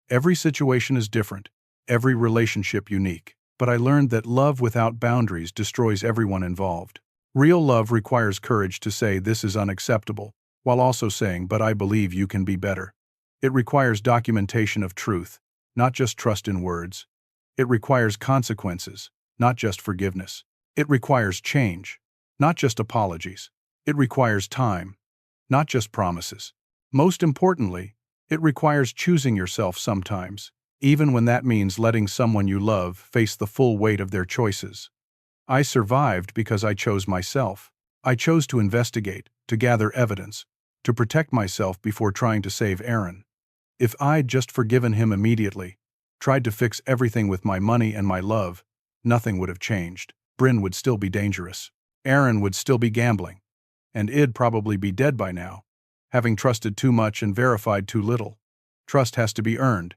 Every situation is different, every relationship unique. But I learned that love without boundaries destroys everyone involved. Real love requires courage to say this is unacceptable, while also saying, but I believe you can be better. It requires documentation of truth, not just trust in words. It requires consequences, not just forgiveness. It requires change, not just apologies. It requires time, not just promises. Most importantly, it requires choosing yourself sometimes, even when that means letting someone you love face the full weight of their choices. I survived because I chose myself. I chose to investigate, to gather evidence, to protect myself before trying to save Aaron. If I'd just forgiven him immediately, tried to fix everything with my money and my love, nothing would have changed. Bryn would still be dangerous. Aaron would still be gambling. And I'd probably be dead by now, having trusted too much and verified too little. Trust has to be earned,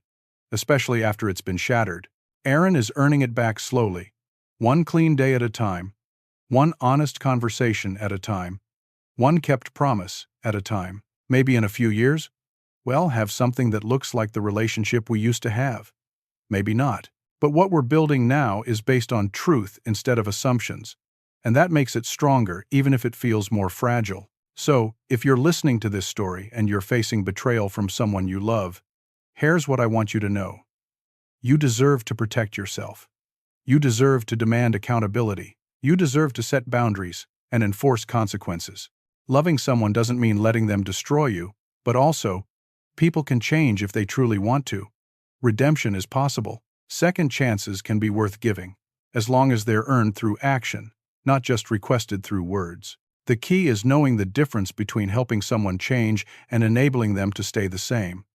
especially after it's been shattered. Aaron is earning it back slowly, one clean day at a time, one honest conversation at a time, one kept promise at a time. Maybe in a few years, we'll have something that looks like the relationship we used to have. Maybe not. But what we're building now is based on truth instead of assumptions, and that makes it stronger even if it feels more fragile. So, if you're listening to this story and you're facing betrayal from someone you love, here's what I want you to know. You deserve to protect yourself. You deserve to demand accountability. You deserve to set boundaries and enforce consequences. Loving someone doesn't mean letting them destroy you, but also, people can change if they truly want to. Redemption is possible. Second chances can be worth giving, as long as they're earned through action, not just requested through words. The key is knowing the difference between helping someone change and enabling them to stay the same.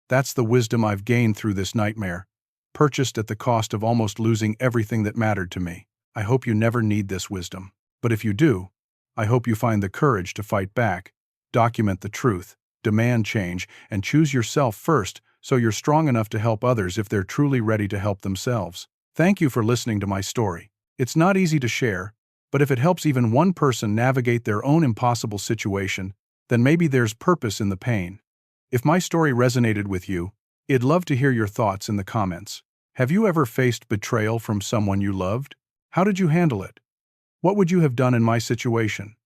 That's the wisdom I've gained through this nightmare, purchased at the cost of almost losing everything that mattered to me. I hope you never need this wisdom. But if you do, I hope you find the courage to fight back, document the truth, demand change, and choose yourself first so you're strong enough to help others if they're truly ready to help themselves. Thank you for listening to my story. It's not easy to share, but if it helps even one person navigate their own impossible situation, then maybe there's purpose in the pain. If my story resonated with you, I'd love to hear your thoughts in the comments. Have you ever faced betrayal from someone you loved? How did you handle it? What would you have done in my situation?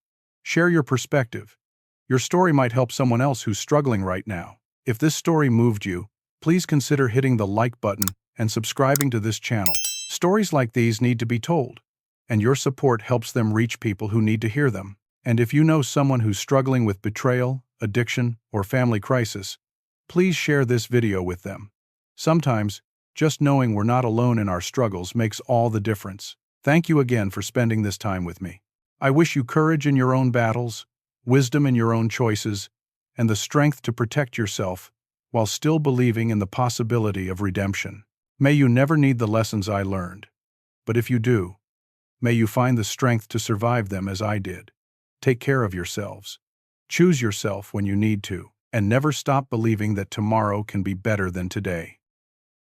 Share your perspective. Your story might help someone else who's struggling right now. If this story moved you, please consider hitting the like button and subscribing to this channel. Stories like these need to be told, and your support helps them reach people who need to hear them. And if you know someone who's struggling with betrayal, addiction, or family crisis, please share this video with them. Sometimes, just knowing we're not alone in our struggles makes all the difference. Thank you again for spending this time with me. I wish you courage in your own battles, wisdom in your own choices, and the strength to protect yourself while still believing in the possibility of redemption. May you never need the lessons I learned. But if you do, may you find the strength to survive them as I did. Take care of yourselves. Choose yourself when you need to, and never stop believing that tomorrow can be better than today.